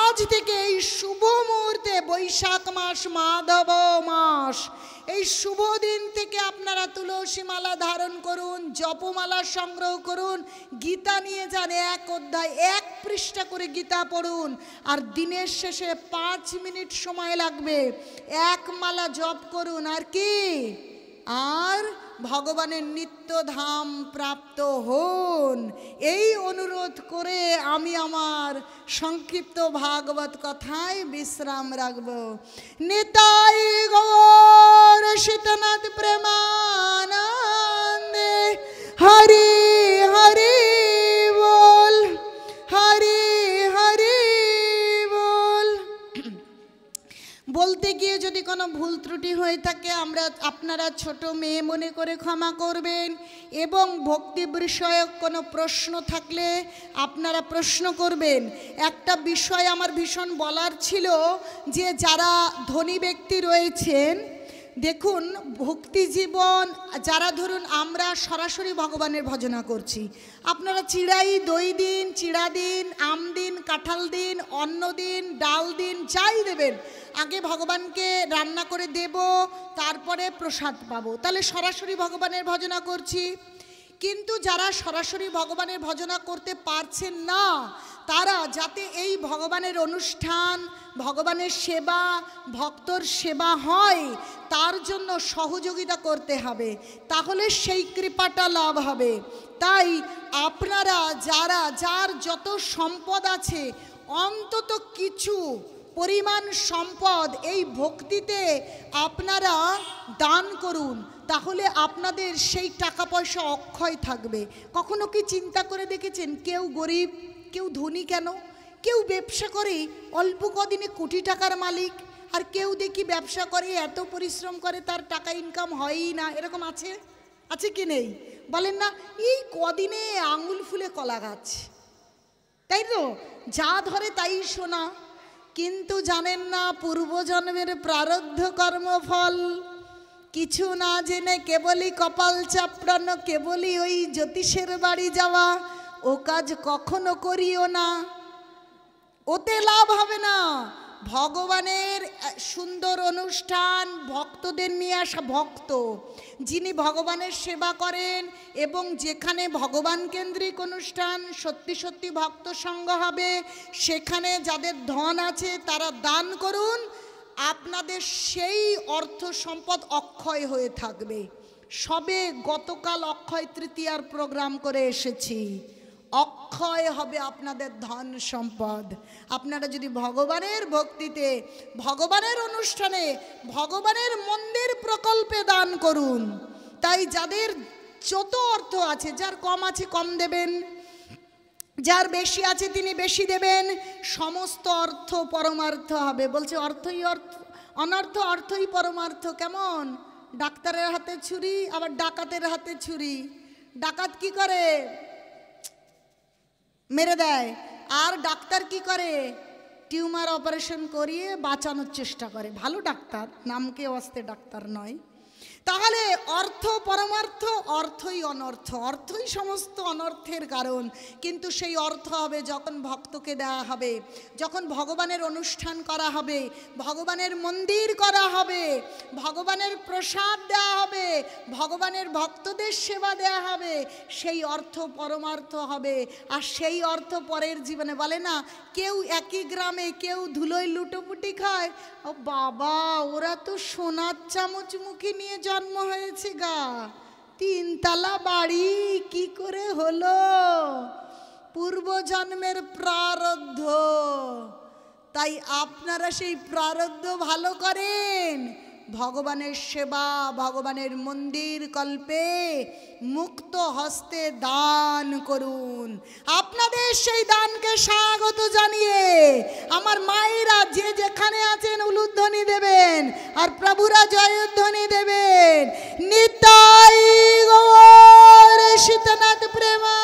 আজ থেকে এই শুভ মুহূর্তে, বৈশাখ মাস মাধব মাস, এই শুভ দিন থেকে আপনারা তুলসী মালা ধারণ করুন, জপমালা সংগ্রহ করুন, গীতা নিয়ে যান, 1 অধ্যায় 1 পৃষ্ঠা করে গীতা পড়ুন। আর দিনের শেষে 5 মিনিট সময় লাগবে, 1 মালা জপ করুন। আর কি, আর ভগবানের নিত্য ধাম প্রাপ্ত হন। এই অনুরোধ করে আমি আমার সংক্ষিপ্ত ভাগবত কথায় বিশ্রাম রাখব। নিতাই গৌর শীতনাথ প্রেমানন্দে হরি হরি বল, হরি হরি বল। বলতে গিয়ে যদি কোনো ভুল ত্রুটি হয়ে থাকে আপনারা ছোট মেয়ে মনে করে ক্ষমা করবেন। এবং ভক্তি বিষয়ক কোনো প্রশ্ন থাকলে আপনারা প্রশ্ন করবেন। একটা বিষয় আমার ভীষণ বলার ছিল, যে যারা ধনী ব্যক্তি রয়েছেন, দেখুন ভক্তি জীবন, যারা ধরুন আমরা সরাসরি ভগবানের ভজনা করছি, আপনারা চিড়াই দই দিন, চিড়া দিন, আম দিন, কাঁঠাল দিন, অন্ন দিন, ডাল দিন, যাই দেবেন, আগে ভগবানকে রান্না করে দেব, তারপরে প্রসাদ পাবো। তাহলে সরাসরি ভগবানের ভজনা করছি। কিন্তু যারা সরাসরি ভগবানের ভজনা করতে পারছেন না, তারা যাতে এই ভগবানের অনুষ্ঠান, ভগবানের সেবা, ভক্তর সেবা হয়, তার জন্য সহযোগিতা করতে হবে, তাহলে সেই কৃপাটা লাভ হবে। তাই আপনারা যার যত সম্পদ আছে অন্তত কিছু পরিমাণ সম্পদ এই ভক্তিতে আপনারা দান করুন, তাহলে আপনাদের সেই টাকা পয়সা অক্ষয় থাকবে। কখনো কি চিন্তা করে দেখেছেন কেউ গরিব কেউ ধনী কেন? কেউ ব্যবসা করে অল্প কদিনে কোটি টাকার মালিক, আর কেউ দেখি ব্যবসা করে এত পরিশ্রম করে তার টাকা ইনকাম হয়ই না, এরকম আছে? আছে কি নেই বলেন না? এই কদিনে আঙুল ফুলে কলা গাছ, তাই তো, যা ধরে তাই শোনা। কিন্তু জানেন না পূর্বজন্মের প্রারব্ধ কর্মফল, কিছু না জেনে কেবলই কপাল চাপড়ানো, কেবলই ওই জ্যোতিষের বাড়ি যাওয়া, ও কাজ কখনো করিও না, ওতে লাভ হবে না। ভগবানের সুন্দর অনুষ্ঠান, ভক্তদের নিয়ে আসা, ভক্ত যিনি ভগবানের সেবা করেন এবং যেখানে ভগবান কেন্দ্রিক অনুষ্ঠান, সত্যি সত্যি ভক্ত সঙ্গ হবে, সেখানে যাদের ধন আছে তারা দান করুন, আপনাদের সেই অর্থ সম্পদ অক্ষয় হয়ে থাকবে। সবে গতকাল অক্ষয় তৃতীয়ার প্রোগ্রাম করে এসেছি, অক্ষয় হবে আপনাদের ধন সম্পদ। আপনারা যদি ভগবানের ভক্তিতে, ভগবানের অনুষ্ঠানে, ভগবানের মন্দির প্রকল্পে দান করুন। তাই যাদের যত অর্থ আছে, যার কম আছে কম দেবেন, যার বেশি আছে তিনি বেশি দেবেন, সমস্ত অর্থ পরমার্থ হবে। বলছে অর্থই অনর্থ, অর্থই পরমার্থ। কেমন? ডাক্তারের হাতে ছুরি, আবার ডাকাতের হাতে ছুরি। ডাকাত কি করে? মেরে দেয়। আর ডাক্তার কি করে? টিউমার অপারেশন করিয়ে বাঁচানোর চেষ্টা করে। ভালো ডাক্তার, নামকে ওয়াস্তে ডাক্তার নয়। তাহলে অর্থ পরমার্থ, অর্থই অনর্থ, অর্থই সমস্ত অনর্থের কারণ। কিন্তু সেই অর্থ হবে যখন ভক্তকে দেওয়া হবে, যখন ভগবানের অনুষ্ঠান করা হবে, ভগবানের মন্দির করা হবে, ভগবানের প্রসাদ দেওয়া হবে, ভগবানের ভক্তদের সেবা দেওয়া হবে, সেই অর্থ পরমার্থ হবে। আর সেই অর্থ পরের জীবনে, বলে না কেউ একই গ্রামে কেউ ধুলোয় লুটোপুটি খায়, ও বাবা ওরা তো সোনার চামচ মুখে নিয়ে জন্ম হয়েছে গা, 3 তলা বাড়ি কি করে হলো? পূর্বজন্মের প্রারব্ধ। তাই আপনারা সেই প্রারব্ধ ভালো করেন, ভগবানের সেবা, ভগবানের মন্দির কল্পে মুক্ত হস্তে দান করুন। আপনাদের সেই দানকে স্বাগত জানিয়ে আমার মায়েরা যে যেখানে আছেন উলুধ্বনি দেবেন, আর প্রভুরা জয়ধ্বনি দেবেন। নিতাই গৌর সীতানাথ প্রেমা।